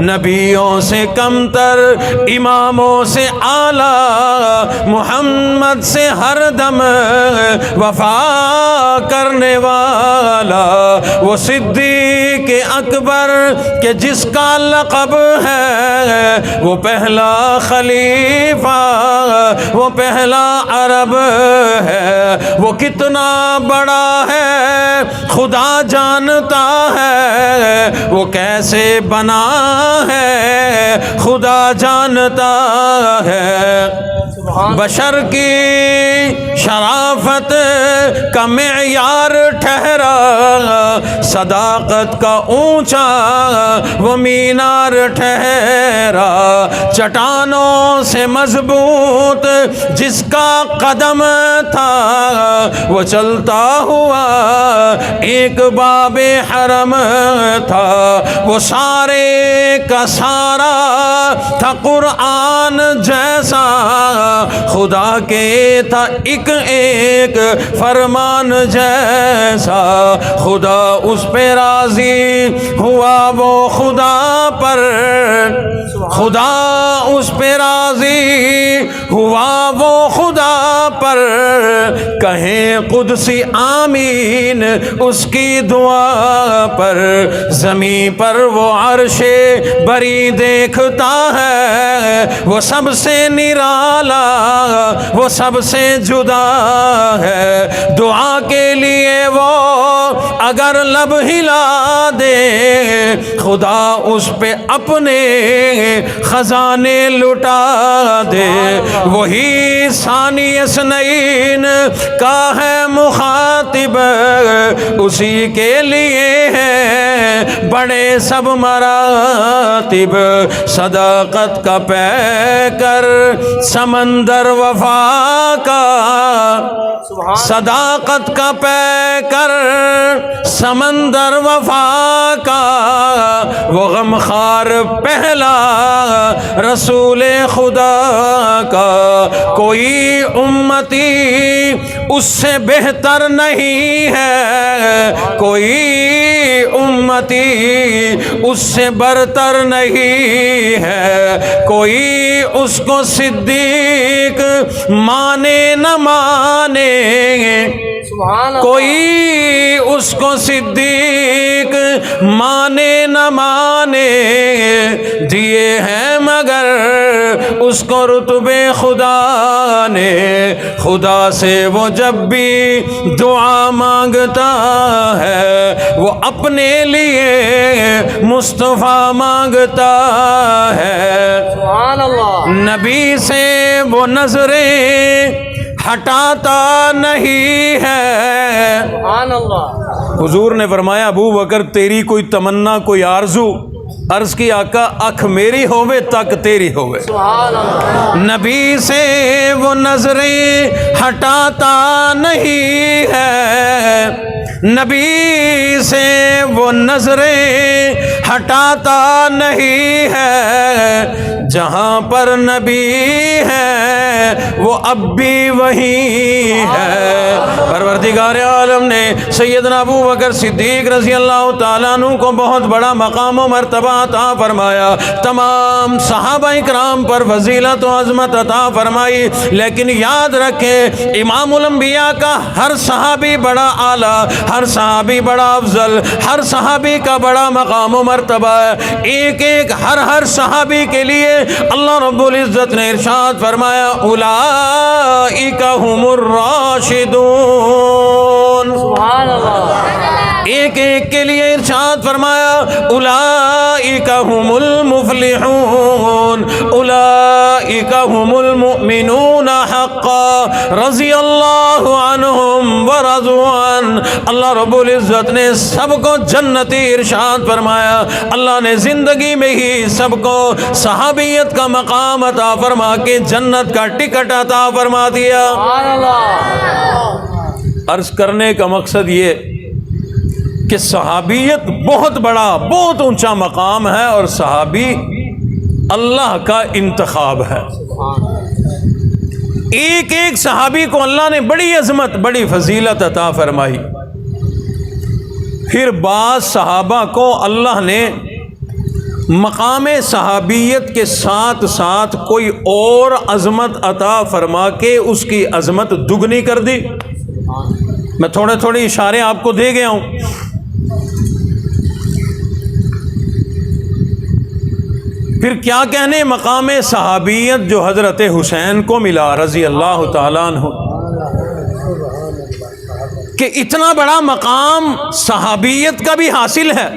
نبیوں سے کمتر اماموں سے اعلیٰ، محمد سے ہر دم وفا کرنے والا، وہ صدیق اکبر کہ جس کا لقب ہے، وہ پہلا خلیفہ، وہ پہلا عرب ہے، وہ کتنا بڑا ہے خدا جانتا ہے، وہ کیسے بنا ہے خدا جانتا ہے، بشر کی شرافت کا معیار ٹھہرا، صداقت کا اونچا وہ مینار ٹھہرا، چٹانوں سے مضبوط جس کا قدم تھا، وہ چلتا ہوا ایک باب حرم تھا، وہ سارے کا سارا تھا قرآن جیسا، خدا کے تھا ایک فرمان جیسا، خدا اس پہ راضی ہوا وہ خدا پر، خدا اس پہ راضی ہوا وہ خدا پر، کہیں قدسی آمین اس کی دعا پر، زمین پر وہ عرش بری دیکھتا ہے، وہ سب سے نرالا، وہ سب سے جدا ہے، دعا کے لیے وہ اگر لب ہلا دے، خدا اس پہ اپنے خزانے لٹا دے، وہی ثانی اثنین کا ہے مخاطب، اسی کے لیے ہے بڑے سب مراتب، صداقت کا پیکر سمندر وفا کا، صداقت کا پیکر سمندر وفا کا، وہ غمخوار پہلا رسول خدا کا، کوئی امتی اس سے بہتر نہیں ہے، کوئی امتی اس سے برتر نہیں ہے، کوئی اس کو صدیق مانے نہ مانے، کوئی اس کو صدیق مانے نہ مانے، دیے ہیں مگر اس کو رتبے خدا نے، خدا سے وہ جب بھی دعا مانگتا ہے، وہ اپنے لیے مصطفیٰ مانگتا ہے، سبحان اللہ، نبی سے وہ نظریں ہٹاتا نہیں ہے، سبحان اللہ، حضور نے فرمایا ابو بکر تیری کوئی تمنا کوئی آرزو؟ عرض کی آقا اکھ میری ہووے تک تیری ہووے، سبحان اللہ، نبی سے وہ نظریں ہٹاتا نہیں ہے، نبی سے وہ نظریں ہٹاتا نہیں ہے، جہاں پر نبی ہے ہے وہ اب بھی وہی ہے۔ پروردگار عالم نے سیدنا ابو بکر صدیق رضی اللہ تعالیٰ عنہ کو بہت بڑا مقام و مرتبہ عطا فرمایا، تمام صحابہ کرام پر فضیلت و عظمت عطا فرمائی، لیکن یاد رکھیں امام الانبیاء کا ہر صحابی بڑا اعلیٰ، ہر صحابی بڑا افضل، ہر صحابی کا بڑا مقام و مرتبہ ہے۔ ایک ایک ہر صحابی کے لیے اللہ رب العزت نے ارشاد فرمایا اولئک هم الراشدون۔ سبحان اللہ۔ ایک ایک کے لیے ارشاد فرمایا اولئک هم المفلحون، اولئک هم المؤمنون حقا رضی اللہ عنہم ورضوا عنہ۔ اللہ رب العزت نے سب کو جنتی ارشاد فرمایا، اللہ نے زندگی میں ہی سب کو صحابیت کا مقام عطا فرما کے جنت کا ٹکٹ عطا فرما دیا۔ سبحان اللہ۔ عرض کرنے کا مقصد یہ کہ صحابیت بہت بڑا، بہت اونچا مقام ہے، اور صحابی اللہ کا انتخاب ہے۔ ایک ایک صحابی کو اللہ نے بڑی عظمت، بڑی فضیلت عطا فرمائی۔ پھر بعض صحابہ کو اللہ نے مقام صحابیت کے ساتھ ساتھ کوئی اور عظمت عطا فرما کے اس کی عظمت دگنی کر دی۔ میں تھوڑے تھوڑے اشارے آپ کو دے گیا ہوں۔ پھر کیا کہنے مقام صحابیت جو حضرت حسین کو ملا رضی اللہ تعالیٰ عنہ، کہ اتنا بڑا مقام صحابیت کا بھی حاصل ہے۔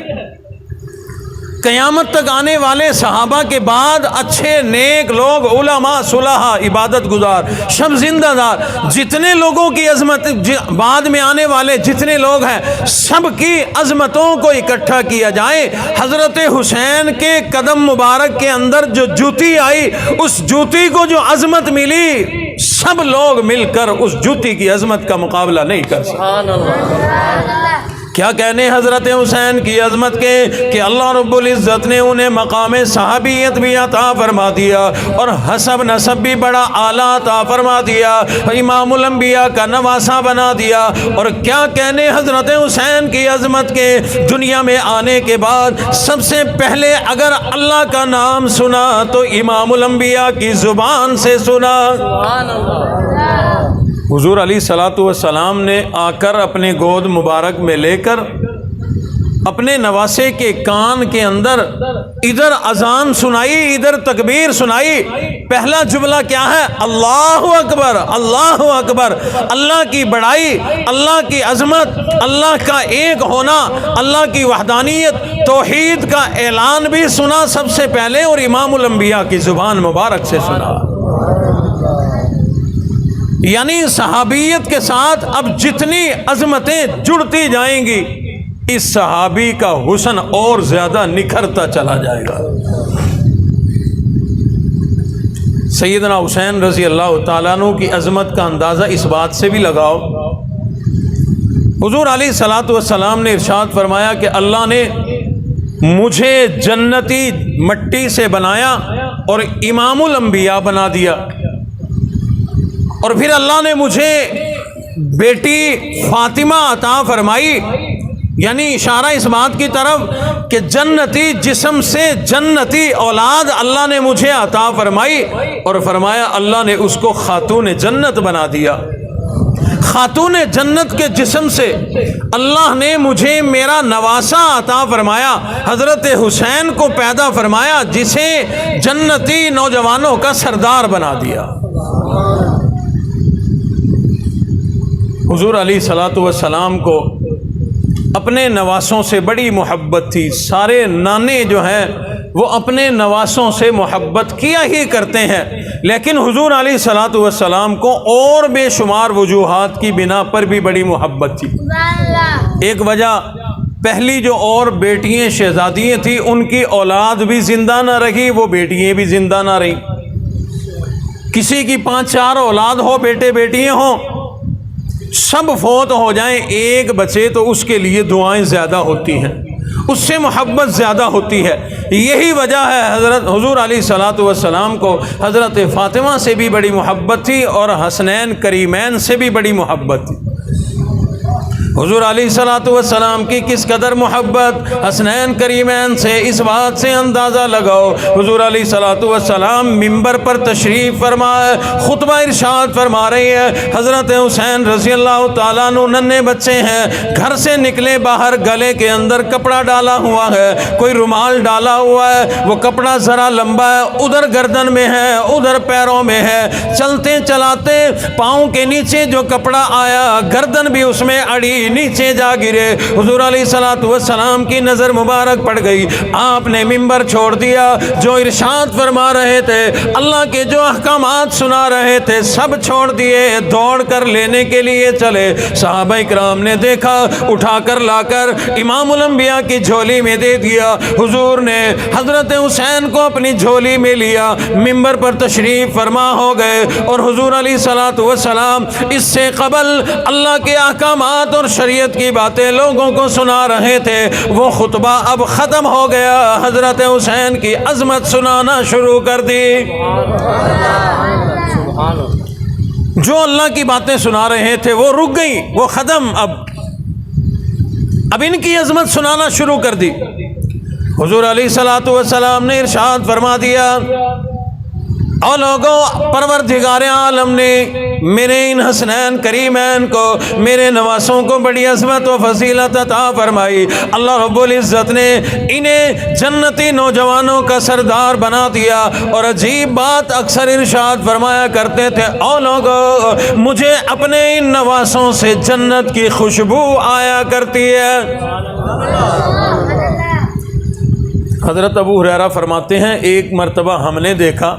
قیامت تک آنے والے صحابہ کے بعد اچھے نیک لوگ، علماء، صلحاء، عبادت گزار، شب زندہ دار، جتنے لوگوں کی عظمت بعد میں آنے والے جتنے لوگ ہیں، سب کی عظمتوں کو اکٹھا کیا جائے، حضرت حسین کے قدم مبارک کے اندر جو جوتی آئی، اس جوتی کو جو عظمت ملی، سب لوگ مل کر اس جوتی کی عظمت کا مقابلہ نہیں کر سکتے۔ سبحان اللہ۔ کیا کہنے حضرت حسین کی عظمت کے کہ اللہ رب العزت نے انہیں مقام صحابیت بھی عطا فرما دیا، اور حسب نسب بھی بڑا اعلیٰ عطا فرما دیا، امام الانبیاء کا نواسہ بنا دیا۔ اور کیا کہنے حضرت حسین کی عظمت کے دنیا میں آنے کے بعد سب سے پہلے اگر اللہ کا نام سنا تو امام الانبیاء کی زبان سے سنا۔ سبحان اللہ۔ حضور علیہ الصلوۃ والسلام نے آ کر اپنے گود مبارک میں لے کر اپنے نواسے کے کان کے اندر ادھر اذان سنائی، ادھر تکبیر سنائی۔ پہلا جملہ کیا ہے؟ اللہ اکبر، اللہ اکبر۔ اللہ کی بڑائی، اللہ کی عظمت، اللہ کا ایک ہونا، اللہ کی وحدانیت، توحید کا اعلان بھی سنا سب سے پہلے، اور امام الانبیاء کی زبان مبارک سے سنا۔ یعنی صحابیت کے ساتھ اب جتنی عظمتیں جڑتی جائیں گی، اس صحابی کا حسن اور زیادہ نکھرتا چلا جائے گا۔ سیدنا حسین رضی اللہ تعالیٰ عنہ کی عظمت کا اندازہ اس بات سے بھی لگاؤ، حضور علیہ الصلوۃ والسلام نے ارشاد فرمایا کہ اللہ نے مجھے جنتی مٹی سے بنایا اور امام الانبیاء بنا دیا، اور پھر اللہ نے مجھے بیٹی فاطمہ عطا فرمائی، یعنی اشارہ اس بات کی طرف کہ جنتی جسم سے جنتی اولاد اللہ نے مجھے عطا فرمائی، اور فرمایا اللہ نے اس کو خاتون جنت بنا دیا۔ خاتون جنت کے جسم سے اللہ نے مجھے میرا نواسہ عطا فرمایا، حضرت حسین کو پیدا فرمایا، جسے جنتی نوجوانوں کا سردار بنا دیا۔ حضور علیہ الصلوۃ والسلام کو اپنے نواسوں سے بڑی محبت تھی۔ سارے نانے جو ہیں وہ اپنے نواسوں سے محبت کیا ہی کرتے ہیں، لیکن حضور علیہ الصلوۃ والسلام کو اور بے شمار وجوہات کی بنا پر بھی بڑی محبت تھی۔ ایک وجہ، پہلی جو اور بیٹیاں شہزادیاں تھیں ان کی اولاد بھی زندہ نہ رہی، وہ بیٹیاں بھی زندہ نہ رہیں۔ کسی کی 5-4 اولاد ہو، بیٹے بیٹیاں ہوں، سب فوت ہو جائیں، ایک بچے تو اس کے لیے دعائیں زیادہ ہوتی ہیں، اس سے محبت زیادہ ہوتی ہے۔ یہی وجہ ہے حضرت حضور علیہ الصلوۃ والسلام کو حضرت فاطمہ سے بھی بڑی محبت تھی اور حسنین کریمین سے بھی بڑی محبت تھی۔ حضور علیہ الصلوۃ والسلام کی کس قدر محبت حسنین کریمین سے، اس بات سے اندازہ لگاؤ۔ حضور علیہ الصلوۃ والسلام ممبر پر تشریف فرما خطبہ ارشاد فرما رہی ہے، حضرت حسین رضی اللہ تعالیٰ عنہ ننھے بچے ہیں، گھر سے نکلے باہر گلے کے اندر کپڑا ڈالا ہوا ہے، کوئی رومال ڈالا ہوا ہے، وہ کپڑا ذرا لمبا ہے، ادھر گردن میں ہے ادھر پیروں میں ہے، چلتے چلاتے پاؤں کے نیچے جو کپڑا آیا گردن بھی اس میں اڑی، نیچے جا گرے۔ حضور علیہ الصلوۃ والسلام کی نظر مبارک پڑ گئی، آپ نے ممبر چھوڑ دیا، جو ارشاد فرما رہے تھے، اللہ کے جو احکامات سنا رہے تھے سب چھوڑ دیے، دوڑ کر لینے کے لیے چلے۔ صحابہ کرام نے دیکھا، اٹھا کر لا کر امام الانبیاء کی جھولی میں دے دیا۔ حضور نے حضرت حسین کو اپنی جھولی میں لیا، ممبر پر تشریف فرما ہو گئے، اور حضور علیہ الصلوۃ والسلام اس سے قبل اللہ کے احکامات اور شریعت کی باتیں لوگوں کو سنا رہے تھے، وہ خطبہ اب ختم ہو گیا، حضرت حسین کی عظمت سنانا شروع کر دی۔ جو اللہ کی باتیں سنا رہے تھے وہ رک گئی، وہ ختم، اب ان کی عظمت سنانا شروع کر دی۔ حضور علیہ الصلوۃ والسلام نے ارشاد فرما دیا، اور لوگوں، پروردگار عالم نے میرے ان حسنین کریمین کو، میرے نواسوں کو بڑی عظمت و فضیلت عطا فرمائی۔ اللہ رب العزت نے انہیں جنتی نوجوانوں کا سردار بنا دیا، اور عجیب بات اکثر ارشاد فرمایا کرتے تھے، او لوگوں، مجھے اپنے ان نواسوں سے جنت کی خوشبو آیا کرتی ہے۔ حضرت ابو ہریرہ فرماتے ہیں، ایک مرتبہ ہم نے دیکھا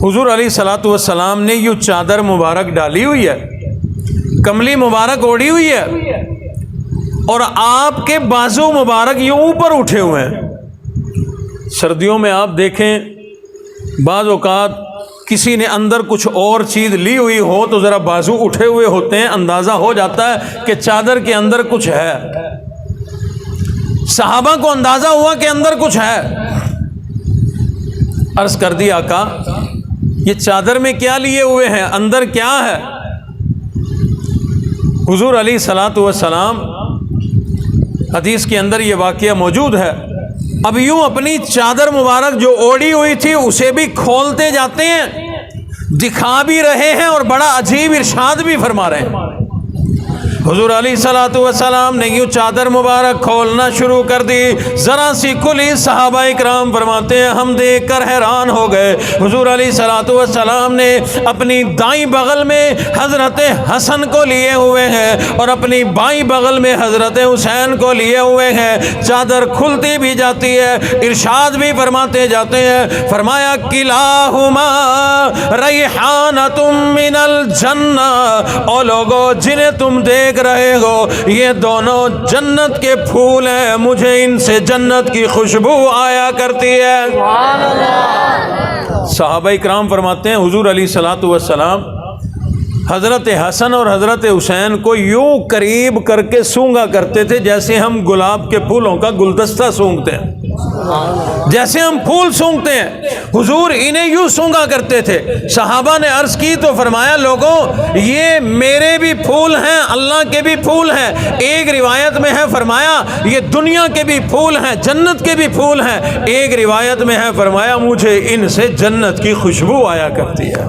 حضور علیہ الصلوۃ والسلام نے یوں چادر مبارک ڈالی ہوئی ہے، کملی مبارک اوڑھی ہوئی ہے، اور آپ کے بازو مبارک یوں اوپر اٹھے ہوئے ہیں۔ سردیوں میں آپ دیکھیں بعض اوقات کسی نے اندر کچھ اور چیز لی ہوئی ہو تو ذرا بازو اٹھے ہوئے ہوتے ہیں، اندازہ ہو جاتا ہے کہ چادر کے اندر کچھ ہے۔ صحابہ کو اندازہ ہوا کہ اندر کچھ ہے، عرض کر دی، آقا یہ چادر میں کیا لیے ہوئے ہیں، اندر کیا ہے؟ حضور علیہ الصلوۃ والسلام، حدیث کے اندر یہ واقعہ موجود ہے، اب یوں اپنی چادر مبارک جو اوڑھی ہوئی تھی اسے بھی کھولتے جاتے ہیں، دکھا بھی رہے ہیں، اور بڑا عجیب ارشاد بھی فرما رہے ہیں۔ حضور علیہ الصلوۃ والسلام نے یوں چادر مبارک کھولنا شروع کر دی، ذرا سی کھلی، صحابہ اکرام فرماتے ہیں ہم دیکھ کر حیران ہو گئے۔ حضور علیہ الصلوۃ والسلام نے اپنی دائیں بغل میں حضرت حسن کو لیے ہوئے ہیں، اور اپنی بائیں بغل میں حضرت حسین کو لیے ہوئے ہیں، چادر کھلتی بھی جاتی ہے، ارشاد بھی فرماتے جاتے ہیں، فرمایا کلاہما ریحانۃ من الجنہ، او لوگو جنہیں تم دیکھ رہے ہو یہ دونوں جنت کے پھول ہیں، مجھے ان سے جنت کی خوشبو آیا کرتی ہے۔ صحابہ اکرام فرماتے ہیں حضور علیہ الصلوۃ والسلام حضرت حسن اور حضرت حسین کو یوں قریب کر کے سونگا کرتے تھے جیسے ہم گلاب کے پھولوں کا گلدستہ سونگتے ہیں، جیسے ہم پھول سونگتے ہیں، حضور انہیں یوں سونگا کرتے تھے۔ صحابہ نے عرض کی تو فرمایا لوگوں یہ میرے بھی پھول ہیں، اللہ کے بھی پھول ہیں، ایک روایت میں ہے فرمایا یہ دنیا کے بھی پھول ہیں، جنت کے بھی پھول ہیں، ایک روایت میں ہے فرمایا مجھے ان سے جنت کی خوشبو آیا کرتی ہے۔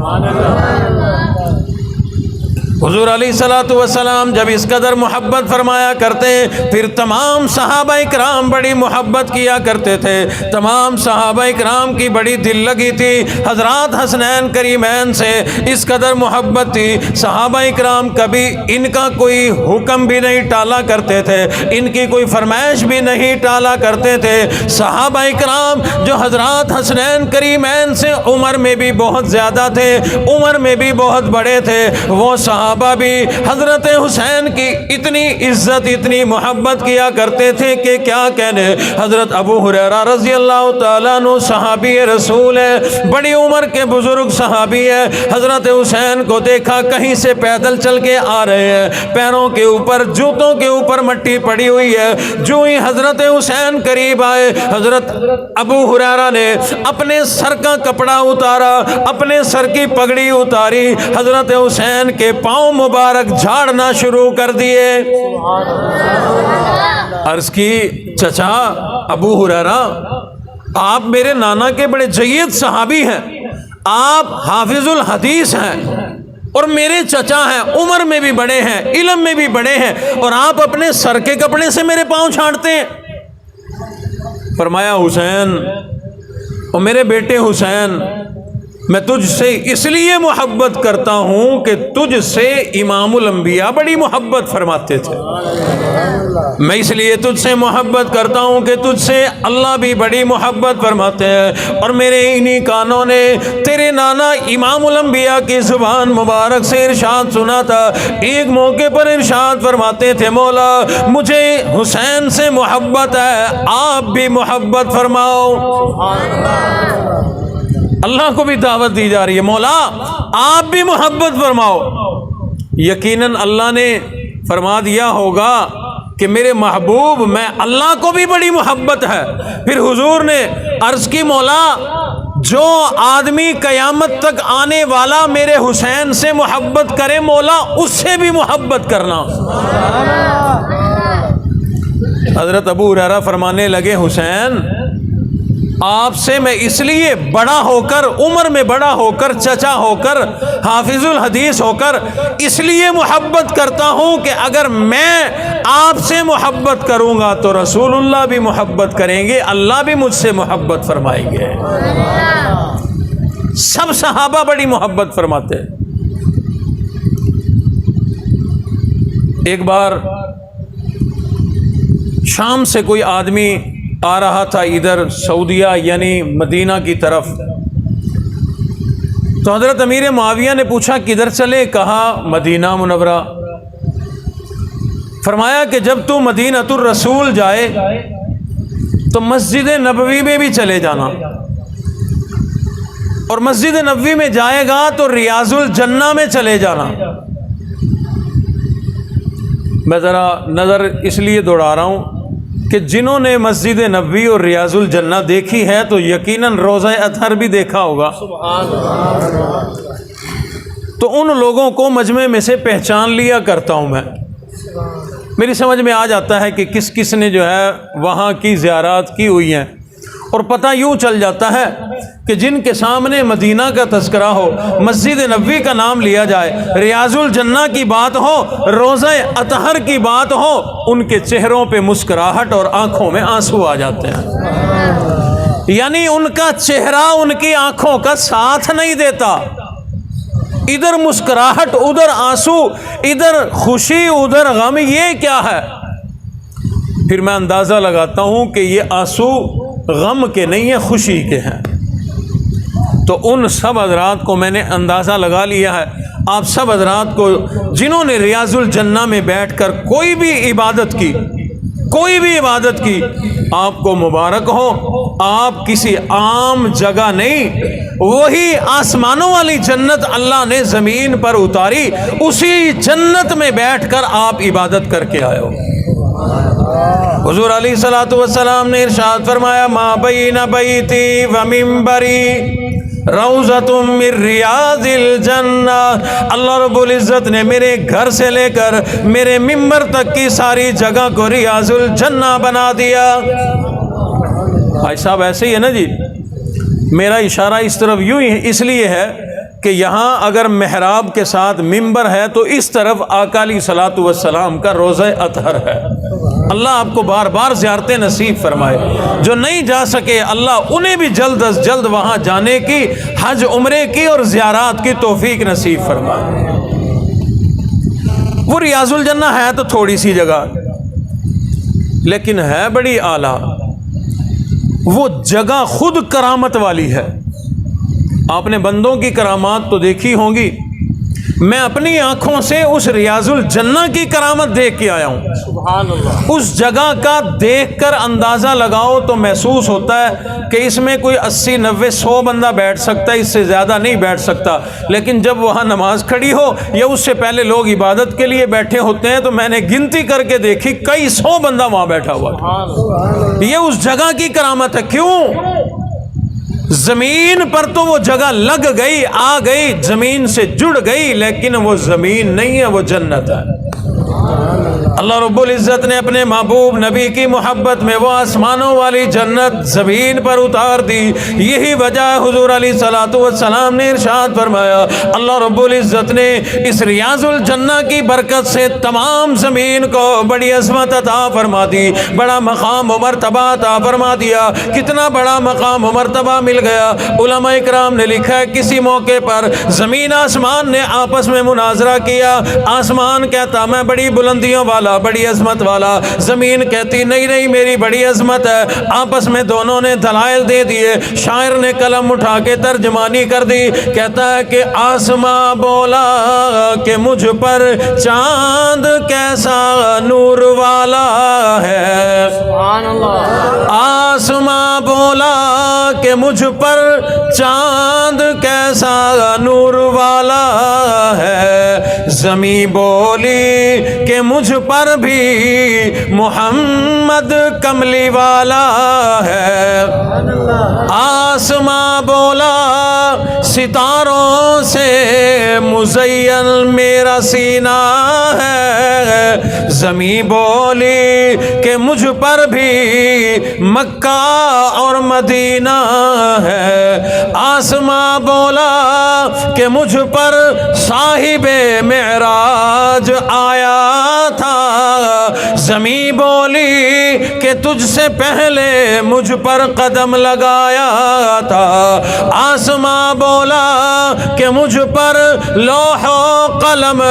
حضور علیہ الصلوۃ والسلام جب اس قدر محبت فرمایا کرتے پھر تمام صحابہ اکرام بڑی محبت کیا کرتے تھے، تمام صحابہ اکرام کی بڑی دل لگی تھی، حضرات حسنین کریمین سے اس قدر محبت تھی، صحابہ اکرام کبھی ان کا کوئی حکم بھی نہیں ٹالا کرتے تھے، ان کی کوئی فرمائش بھی نہیں ٹالا کرتے تھے۔ صحابہ اکرام جو حضرات حسنین کریمین سے عمر میں بھی بہت زیادہ تھے، عمر میں بھی بہت بڑے تھے، وہ صحابہ صحابہ بھی حضرت حسین کی اتنی عزت اتنی محبت کیا کرتے تھے کہ کیا کہنے. حضرت ابو ہریرہ رضی اللہ تعالیٰ عنہ صحابی رسول ہے, بڑی عمر کے بزرگ صحابی ہے. حضرت حسین کو دیکھا کہیں سے پیدل چل کے آ رہے ہیں, پیروں کے اوپر جوتوں کے اوپر مٹی پڑی ہوئی ہے. جو ہی حضرت حسین قریب آئے, حضرت ابو ہریرہ نے اپنے سر کا کپڑا اتارا, اپنے سر کی پگڑی اتاری, حضرت حسین کے پاؤں مبارک جھاڑنا شروع کر دیے. عرض کی چچا ابو ہریرہ, آپ میرے نانا کے بڑے جید صحابی ہیں, آپ حافظ الحدیث ہیں اور میرے چچا ہیں, عمر میں بھی بڑے ہیں, علم میں بھی بڑے ہیں, اور آپ اپنے سر کے کپڑے سے میرے پاؤں چھاڑتے ہیں. فرمایا حسین اور میرے بیٹے حسین, میں تجھ سے اس لیے محبت کرتا ہوں کہ تجھ سے امام الانبیاء بڑی محبت فرماتے تھے. میں اس لیے تجھ سے محبت کرتا ہوں کہ تجھ سے اللہ بھی بڑی محبت فرماتے ہیں. اور میرے انہی کانوں نے تیرے نانا امام الانبیاء کی زبان مبارک سے ارشاد سنا تھا. ایک موقع پر ارشاد فرماتے تھے, مولا مجھے حسین سے محبت ہے, آپ بھی محبت فرماؤ. اللہ کو بھی دعوت دی جا رہی ہے, مولا آپ بھی محبت فرماؤ. یقیناً اللہ نے فرما دیا ہوگا کہ میرے محبوب میں اللہ کو بھی بڑی محبت ہے. پھر حضور نے عرض کی, مولا جو آدمی قیامت تک آنے والا میرے حسین سے محبت کرے, مولا اس سے بھی محبت کرنا. حضرت ابو ہریرہ فرمانے لگے, حسین آپ سے میں اس لیے بڑا ہو کر, عمر میں بڑا ہو کر, چچا ہو کر, حافظ الحدیث ہو کر اس لیے محبت کرتا ہوں کہ اگر میں آپ سے محبت کروں گا تو رسول اللہ بھی محبت کریں گے, اللہ بھی مجھ سے محبت فرمائیں گے. سب صحابہ بڑی محبت فرماتے. ایک بار شام سے کوئی آدمی آ رہا تھا ادھر سعودیہ یعنی مدینہ کی طرف, تو حضرت امیر معاویہ نے پوچھا کدھر چلے؟ کہا مدینہ منورہ. فرمایا کہ جب تو مدینۃ الرسول جائے تو مسجد نبوی میں بھی چلے جانا, اور مسجد نبوی میں جائے گا تو ریاض الجنہ میں چلے جانا. میں ذرا نظر اس لیے دوڑا رہا ہوں کہ جنہوں نے مسجد نبوی اور ریاض الجنہ دیکھی ہے تو یقیناً روضہ اطہر بھی دیکھا ہوگا. تو ان لوگوں کو مجمع میں سے پہچان لیا کرتا ہوں میں. میری سمجھ میں آ جاتا ہے کہ کس کس نے جو ہے وہاں کی زیارات کی ہوئی ہیں, اور پتہ یوں چل جاتا ہے کہ جن کے سامنے مدینہ کا تذکرہ ہو, مسجد نبوی کا نام لیا جائے, ریاض الجنہ کی بات ہو, روضہ اطہر کی بات ہو, ان کے چہروں پہ مسکراہٹ اور آنکھوں میں آنسو آ جاتے ہیں. یعنی ان کا چہرہ ان کی آنکھوں کا ساتھ نہیں دیتا. ادھر مسکراہٹ, ادھر آنسو, ادھر خوشی, ادھر غم, یہ کیا ہے؟ پھر میں اندازہ لگاتا ہوں کہ یہ آنسو غم کے نہیں ہیں, خوشی کے ہیں. تو ان سب حضرات کو میں نے اندازہ لگا لیا ہے. آپ سب حضرات کو جنہوں نے ریاض الجنہ میں بیٹھ کر کوئی بھی عبادت کی, آپ کو مبارک ہو. آپ کسی عام جگہ نہیں, وہی آسمانوں والی جنت اللہ نے زمین پر اتاری, اسی جنت میں بیٹھ کر آپ عبادت کر کے آئے ہو. حضور علیہ الصلوۃ والسلام نے ارشاد فرمایا, ما بین بیتی و منبری روضۃ من ریاض الجنہ. اللہ رب العزت نے میرے گھر سے لے کر میرے منبر تک کی ساری جگہ کو ریاض الجنہ بنا دیا. بھائی صاحب ایسے ہی ہے نا جی, میرا اشارہ اس طرف یوں ہی اس لیے ہے کہ یہاں اگر محراب کے ساتھ منبر ہے تو اس طرف آقا علیہ الصلوۃ والسلام کا روضہ اطہر ہے. اللہ آپ کو بار بار زیارتیں نصیب فرمائے. جو نہیں جا سکے اللہ انہیں بھی جلد از جلد وہاں جانے کی, حج عمرے کی اور زیارات کی توفیق نصیب فرمائے. وہ ریاض الجنہ ہے تو تھوڑی سی جگہ, لیکن ہے بڑی اعلیٰ. وہ جگہ خود کرامت والی ہے. آپ نے بندوں کی کرامات تو دیکھی ہوں گی, میں اپنی آنکھوں سے اس ریاض الجنہ کی کرامت دیکھ کے آیا ہوں. سبحان اللہ. اس جگہ کا دیکھ کر اندازہ لگاؤ تو محسوس ہوتا ہے کہ اس میں کوئی 80 90 100 بندہ بیٹھ سکتا ہے, اس سے زیادہ نہیں بیٹھ سکتا. لیکن جب وہاں نماز کھڑی ہو یا اس سے پہلے لوگ عبادت کے لیے بیٹھے ہوتے ہیں تو میں نے گنتی کر کے دیکھی کئی 100 بندہ وہاں بیٹھا ہوا. یہ اس جگہ کی کرامت ہے. کیوں؟ زمین پر تو وہ جگہ لگ گئی, آ گئی, زمین سے جڑ گئی, لیکن وہ زمین نہیں ہے, وہ جنت ہے. اللہ رب العزت نے اپنے محبوب نبی کی محبت میں وہ آسمانوں والی جنت زمین پر اتار دی. یہی وجہ ہے حضور علیہ الصلوۃ والسلام نے ارشاد فرمایا, اللہ رب العزت نے اس ریاض الجنہ کی برکت سے تمام زمین کو بڑی عظمت عطا فرما دی, بڑا مقام و مرتبہ عطا فرما دیا. کتنا بڑا مقام و مرتبہ مل گیا. علماء اکرام نے لکھا ہے کسی موقع پر زمین آسمان نے آپس میں مناظرہ کیا. آسمان کہتا میں بڑی بلندیوں والا, بڑی عظمت والا. زمین کہتی نہیں نہیں میری بڑی عظمت ہے. آپس میں دونوں نے دلائل دے دیے. شاعر نے قلم اٹھا کے ترجمانی کر دی, کہتا ہے کہ آسماں بولا کہ مجھ پر چاند کیسا نور والا ہے. سبحان اللہ. آسماں بولا کہ مجھ پر چاند کیسا نور والا ہے. زمین بولی کہ مجھ پر بھی محمد کملی والا ہے. آسماں بولا ستاروں سے مزین میرا سینہ ہے. زمین بولی کہ مجھ پر بھی مکہ اور مدینہ ہے. آسماں بولا کہ مجھ پر صاحب معراج آیا تھا. زمین بولی کہ تجھ سے پہلے مجھ پر قدم لگایا تھا. آسماں بولا کہ مجھ پر لوح و قلم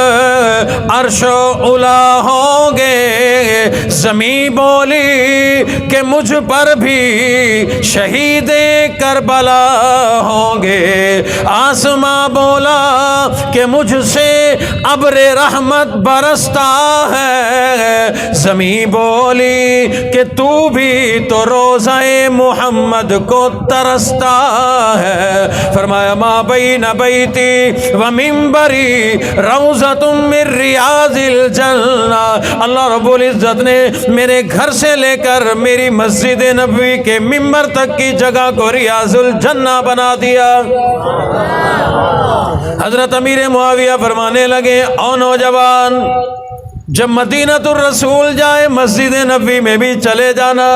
عرش و علا ہوں گے. زمین بولی کہ مجھ پر بھی شہید کربلا ہوں گے. آسماں بولا کہ مجھ سے ابر رحمت برستا ہے. زمین بولی کہ تو بھی تو روضہ محمد کو ترستا ہے. فرمایا ما بین بیتی و منبری روضۃ من ریاض الجنہ. اللہ رب العزت نے میرے گھر سے لے کر میری مسجد نبوی کے ممبر تک کی جگہ کو ریاض الجنہ بنا دیا. حضرت امیر معاویہ فرمانے لگے او نوجوان, جب مدینہ الرسول جائے مسجد نبوی میں بھی چلے جانا.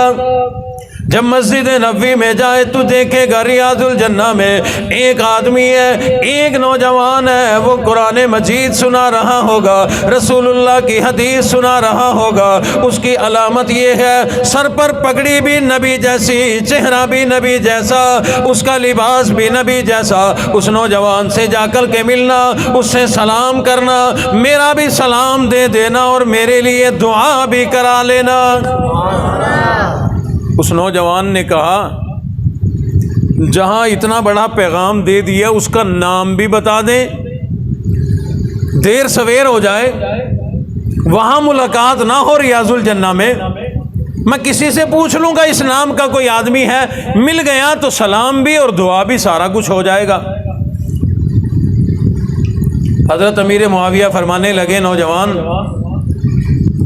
جب مسجد نبوی میں جائے تو دیکھے گا ریاض الجنہ میں ایک آدمی ہے, ایک نوجوان ہے, وہ قرآن مجید سنا رہا ہوگا, رسول اللہ کی حدیث سنا رہا ہوگا. اس کی علامت یہ ہے سر پر پگڑی بھی نبی جیسی, چہرہ بھی نبی جیسا, اس کا لباس بھی نبی جیسا. اس نوجوان سے جا کر کے ملنا, اس سے سلام کرنا, میرا بھی سلام دے دینا اور میرے لیے دعا بھی کرا لینا. اس نوجوان نے کہا جہاں اتنا بڑا پیغام دے دیا اس کا نام بھی بتا دیں, دیر سویر ہو جائے, وہاں ملاقات نہ ہو ریاض الجنہ میں. میں کسی سے پوچھ لوں گا اس نام کا کوئی آدمی ہے, مل گیا تو سلام بھی اور دعا بھی سارا کچھ ہو جائے گا. حضرت امیر معاویہ فرمانے لگے نوجوان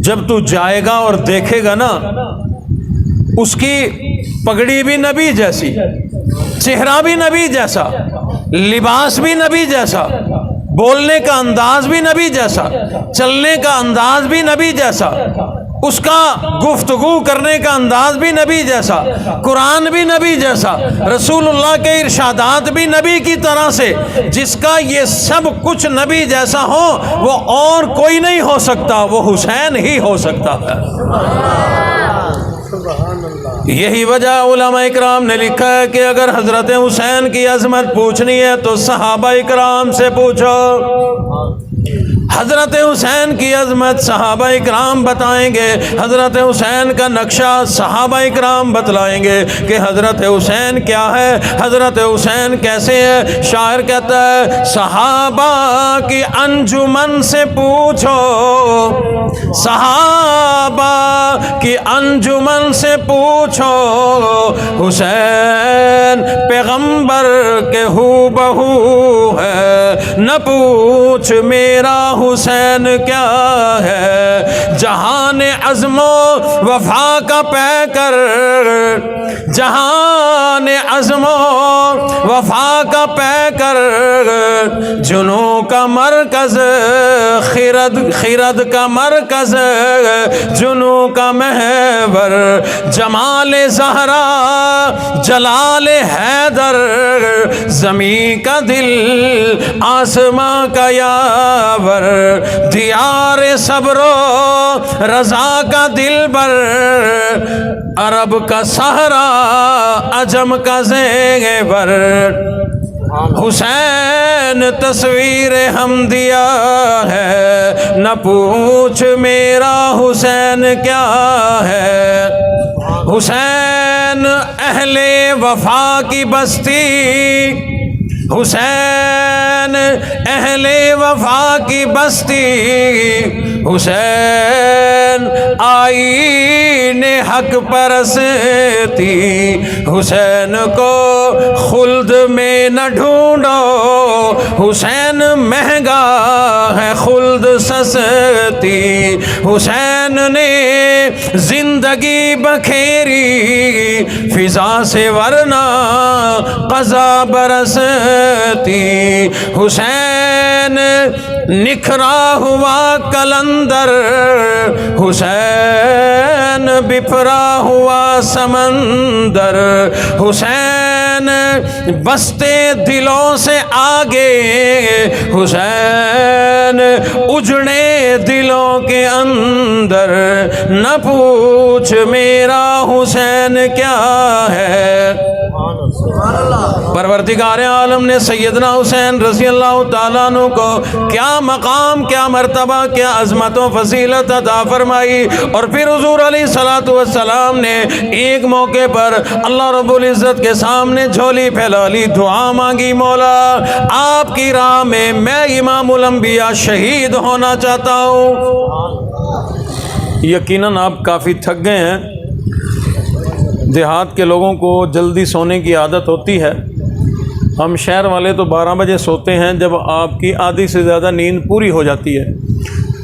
جب تو جائے گا اور دیکھے گا نا اس کی پگڑی بھی نبی جیسی, چہرہ بھی نبی جیسا, لباس بھی نبی جیسا, بولنے کا انداز بھی نبی جیسا, چلنے کا انداز بھی نبی جیسا, اس کا گفتگو کرنے کا انداز بھی نبی جیسا, قرآن بھی نبی جیسا, رسول اللہ کے ارشادات بھی نبی کی طرح سے. جس کا یہ سب کچھ نبی جیسا ہو وہ اور کوئی نہیں ہو سکتا, وہ حسین ہی ہو سکتا ہے. یہی وجہ علماء اکرام نے لکھا ہے کہ اگر حضرت حسین کی عظمت پوچھنی ہے تو صحابہ اکرام سے پوچھو. حضرت حسین کی عظمت صحابہ اکرام بتائیں گے، حضرت حسین کا نقشہ صحابہ اکرام بتلائیں گے کہ حضرت حسین کیا ہے، حضرت حسین کیسے ہے۔ شاعر کہتا ہے صحابہ کی انجمن سے پوچھو، صحابہ کی انجمن سے پوچھو، حسین پیغمبر کے ہو بہو ہے، نہ پوچھ میرا حسین کیا ہے۔ جہان عزم و وفا کا پیکر، جہان عزم و وفا کا پیکر، جنوں کا مرکز خرد کا مرکز، جنوں کا محور جمال زہرا جلال حیدر، زمین کا دل آسماں کا یاور، دیار صبر و رضا کا دلبر، عرب کا صحرا عجم کا زیور، حسین تصویر ہم دیا ہے، نہ پوچھ میرا حسین کیا ہے۔ حسین اہل وفا کی بستی، حسین اہل وفا کی بستی، حسین آئین حق پرستی، حسین کو خلد میں نہ ڈھونڈو، حسین مہنگا ہے خلد سستی، حسین نے زندگی بکھیری فضا سے ورنہ قضا برستی، حسین نکھرا ہوا کلندر، حسین بپھرا ہوا سمندر، حسین بستے دلوں سے آگے، حسین اجڑے دلوں کے اندر، نہ پوچھ میرا حسین کیا ہے۔ پروردگار عالم نے سیدنا حسین رضی اللہ تعالیٰ عنہ کو کیا مقام، کیا مرتبہ، کیا عظمت و فضیلت عطا فرمائی، اور پھر حضور علیہ الصلوۃ والسلام نے ایک موقع پر اللہ رب العزت کے سامنے جھولی پھیلا لی، دعا مانگی، مولا آپ کی راہ میں میں امام الانبیاء شہید ہونا چاہتا ہوں۔ یقیناً آپ کافی تھک گئے ہیں، دیہات کے لوگوں کو جلدی سونے کی عادت ہوتی ہے، ہم شہر والے تو 12 بجے سوتے ہیں جب آپ کی آدھی سے زیادہ نیند پوری ہو جاتی ہے۔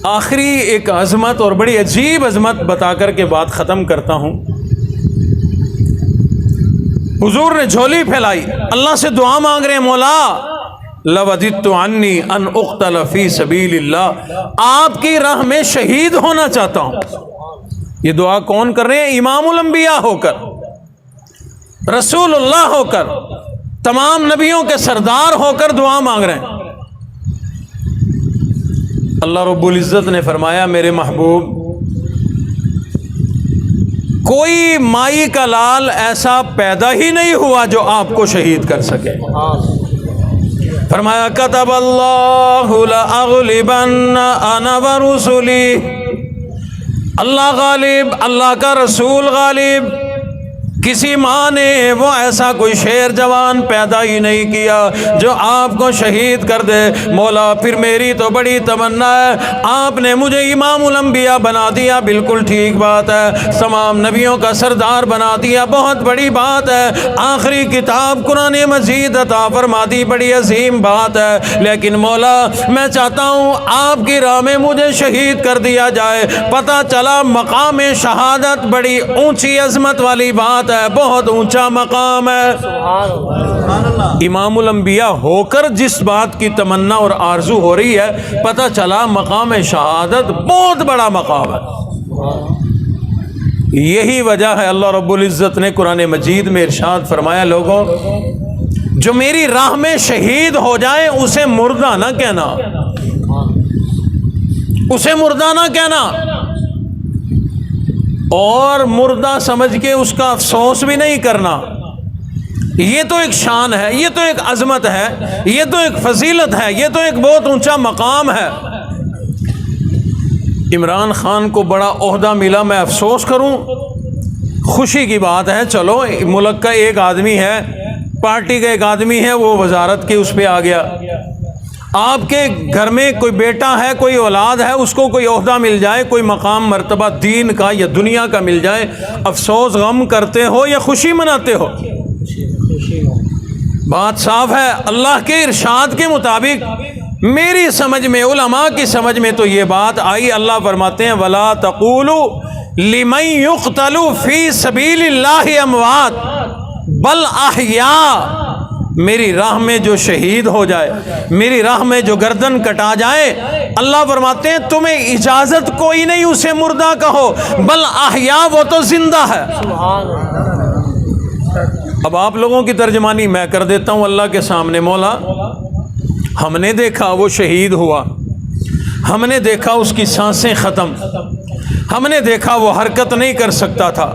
آخری ایک عظمت اور بڑی عجیب عظمت بتا کر کے بات ختم کرتا ہوں۔ حضور نے جھولی پھیلائی، اللہ سے دعا مانگ رہے ہیں، مولا لوددت عنی ان اقتل فی سبیل اللہ، آپ کی راہ میں شہید ہونا چاہتا ہوں۔ یہ دعا کون کر رہے ہیں؟ امام الانبیاء ہو کر، رسول اللہ ہو کر، تمام نبیوں کے سردار ہو کر دعا مانگ رہے ہیں۔ اللہ رب العزت نے فرمایا میرے محبوب، کوئی مائی کا لال ایسا پیدا ہی نہیں ہوا جو آپ کو شہید کر سکے۔ فرمایا کتب اللہ لأغلبن انا ورسلی، اللہ غالب، اللہ کا رسول غالب۔ کسی ماں نے وہ ایسا کوئی شیر جوان پیدا ہی نہیں کیا جو آپ کو شہید کر دے۔ مولا پھر میری تو بڑی تمنا ہے، آپ نے مجھے امام الانبیاء بنا دیا، بالکل ٹھیک بات ہے، تمام نبیوں کا سردار بنا دیا، بہت بڑی بات ہے، آخری کتاب قرآن مجید عطا فرما دی، بڑی عظیم بات ہے، لیکن مولا میں چاہتا ہوں آپ کی راہ میں مجھے شہید کر دیا جائے۔ پتہ چلا مقام شہادت بڑی اونچی عظمت والی بات ہے، بہت اونچا مقام ہے۔ امام الانبیاء ہو کر جس بات کی تمنا اور آرزو ہو رہی ہے، پتہ چلا مقام شہادت بہت بڑا مقام ہے۔ یہی وجہ ہے اللہ رب العزت نے قرآن مجید میں ارشاد فرمایا، لوگوں جو میری راہ میں شہید ہو جائے اسے مردہ نہ کہنا، اسے مردہ نہ کہنا، اور مردہ سمجھ کے اس کا افسوس بھی نہیں کرنا۔ یہ تو ایک شان ہے، یہ تو ایک عظمت ہے، یہ تو ایک فضیلت ہے، یہ تو ایک بہت اونچا مقام ہے۔ عمران خان کو بڑا عہدہ ملا، میں افسوس کروں؟ خوشی کی بات ہے، چلو ملک کا ایک آدمی ہے، پارٹی کا ایک آدمی ہے، وہ وزارت کے اس پہ آ گیا۔ آپ کے گھر میں کوئی بیٹا ہے، کوئی اولاد ہے، اس کو کوئی عہدہ مل جائے، کوئی مقام مرتبہ دین کا یا دنیا کا مل جائے، افسوس غم کرتے ہو یا خوشی مناتے ہو؟ بات صاف ہے۔ اللہ کے ارشاد کے مطابق میری سمجھ میں، علماء کی سمجھ میں تو یہ بات آئی، اللہ فرماتے ہیں وَلَا تَقُولُوا لِمَن يُقْتَلُ فِي سَبِيلِ اللَّهِ أَمْوَاتٌ بَلْ أَحْيَاءٌ، میری راہ میں جو شہید ہو جائے، میری راہ میں جو گردن کٹا جائے، اللہ فرماتے ہیں تمہیں اجازت کوئی نہیں اسے مردہ کہو، بل احیاء، وہ تو زندہ ہے۔ اب آپ لوگوں کی ترجمانی میں کر دیتا ہوں اللہ کے سامنے۔ مولا، ہم نے دیکھا وہ شہید ہوا، ہم نے دیکھا اس کی سانسیں ختم، ہم نے دیکھا وہ حرکت نہیں کر سکتا تھا،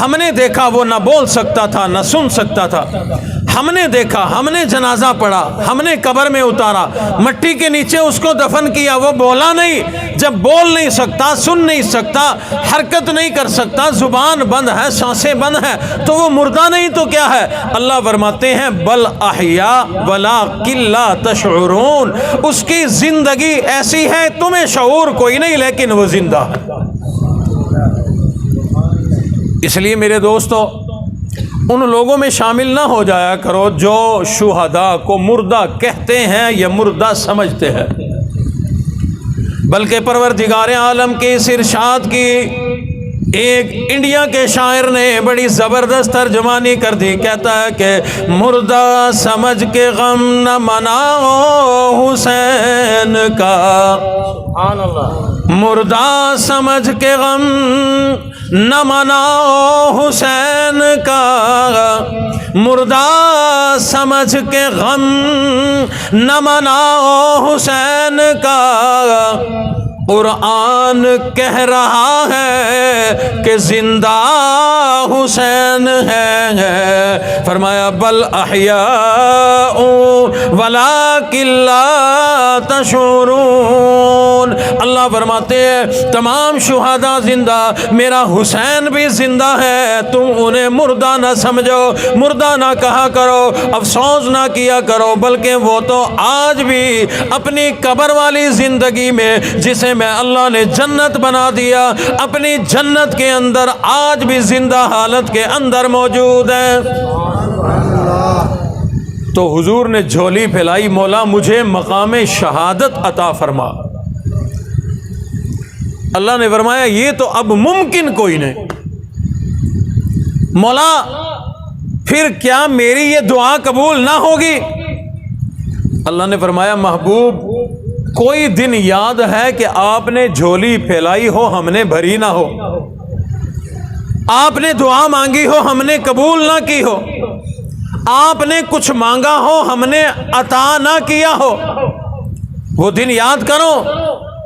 ہم نے دیکھا وہ نہ بول سکتا تھا نہ سن سکتا تھا، ہم نے دیکھا، ہم نے جنازہ پڑھا، ہم نے قبر میں اتارا، مٹی کے نیچے اس کو دفن کیا، وہ بولا نہیں۔ جب بول نہیں سکتا، سن نہیں سکتا، حرکت نہیں کر سکتا، زبان بند ہے، سانسیں بند ہے، تو وہ مردہ نہیں تو کیا ہے؟ اللہ فرماتے ہیں بل احیاء ولکن لا تشعرون، اس کی زندگی ایسی ہے تمہیں شعور کوئی نہیں، لیکن وہ زندہ ہے۔ اس لیے میرے دوستو، ان لوگوں میں شامل نہ ہو جایا کرو جو شہداء کو مردہ کہتے ہیں یا مردہ سمجھتے ہیں، بلکہ پروردگار عالم کے اس ارشاد کی ایک انڈیا کے شاعر نے بڑی زبردست ترجمانی کر دی، کہتا ہے کہ مردہ سمجھ کے غم نہ مناؤ حسین کا، سبحان اللہ، مردہ سمجھ کے غم نہ مناؤ حسین کا، مردہ سمجھ کے غم نہ مناؤ حسین کا، قرآن کہہ رہا ہے کہ زندہ حسین ہے۔ فرمایا بل احیاء ولکن لا تشعرون، اللہ فرماتے ہیں تمام شہداء زندہ، میرا حسین بھی زندہ ہے، تم انہیں مردہ نہ سمجھو، مردہ نہ کہا کرو، افسوس نہ کیا کرو، بلکہ وہ تو آج بھی اپنی قبر والی زندگی میں، جسے میں اللہ نے جنت بنا دیا، اپنی جنت کے اندر آج بھی زندہ حالت کے اندر موجود ہے۔ تو حضور نے جھولی پھیلائی، مولا مجھے مقام شہادت عطا فرما۔ اللہ نے فرمایا یہ تو اب ممکن کوئی نہیں۔ مولا پھر کیا میری یہ دعا قبول نہ ہوگی؟ اللہ نے فرمایا محبوب کوئی دن یاد ہے کہ آپ نے جھولی پھیلائی ہو ہم نے بھری نہ ہو، آپ نے دعا مانگی ہو ہم نے قبول نہ کی ہو، آپ نے کچھ مانگا ہو ہم نے عطا نہ کیا ہو؟ وہ دن یاد کرو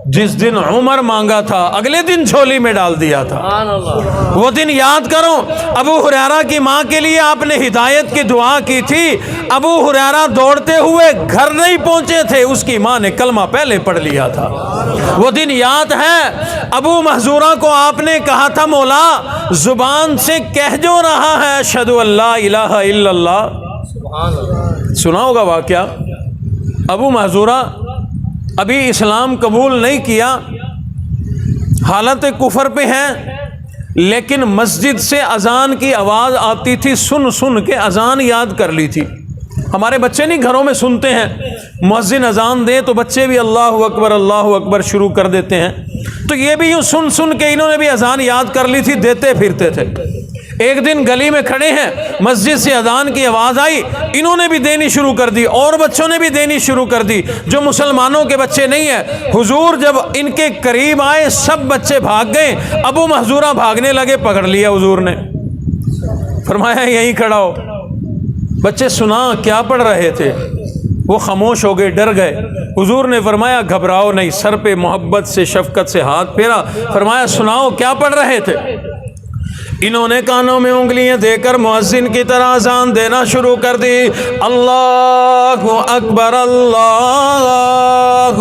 جس دن عمر مانگا تھا اگلے دن جھولی میں ڈال دیا تھا۔ سبحان اللہ، وہ دن یاد کرو ابو ہریرہ کی ماں کے لیے آپ نے ہدایت کی دعا کی تھی، ابو ہریرہ دوڑتے ہوئے گھر نہیں پہنچے تھے، اس کی ماں نے کلمہ پہلے پڑھ لیا تھا۔ وہ دن یاد ہے ابو محذورہ کو آپ نے کہا تھا مولا زبان سے کہہ جو رہا ہے اشہد ان لا الہ الا اللہ۔ سبحان اللہ، سنا ہوگا واقعہ، ابو محذورہ ابھی اسلام قبول نہیں کیا، حالت کفر پہ ہیں، لیکن مسجد سے اذان کی آواز آتی تھی، سن سن کے اذان یاد کر لی تھی۔ ہمارے بچے نہیں گھروں میں سنتے ہیں، مؤذن اذان دے تو بچے بھی اللہ اکبر شروع کر دیتے ہیں، تو یہ بھی یوں سن سن کے انہوں نے بھی اذان یاد کر لی تھی، دیتے پھرتے تھے۔ ایک دن گلی میں کھڑے ہیں، مسجد سے اذان کی آواز آئی، انہوں نے بھی دینی شروع کر دی، اور بچوں نے بھی دینی شروع کر دی جو مسلمانوں کے بچے نہیں ہیں۔ حضور جب ان کے قریب آئے سب بچے بھاگ گئے، ابو محذورہ بھاگنے لگے، پکڑ لیا حضور نے، فرمایا یہیں کھڑا ہو۔ بچے سنا کیا پڑھ رہے تھے، وہ خاموش ہو گئے، ڈر گئے۔ حضور نے فرمایا گھبراؤ نہیں، سر پہ محبت سے شفقت سے ہاتھ پھیرا، فرمایا سناؤ کیا پڑھ رہے تھے؟ انہوں نے کانوں میں انگلیاں دے کر مؤذن کی طرح اذان دینا شروع کر دی، اللہ اکبر اللہ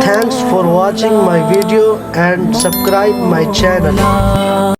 Thanks for watching my video and subscribe my channel.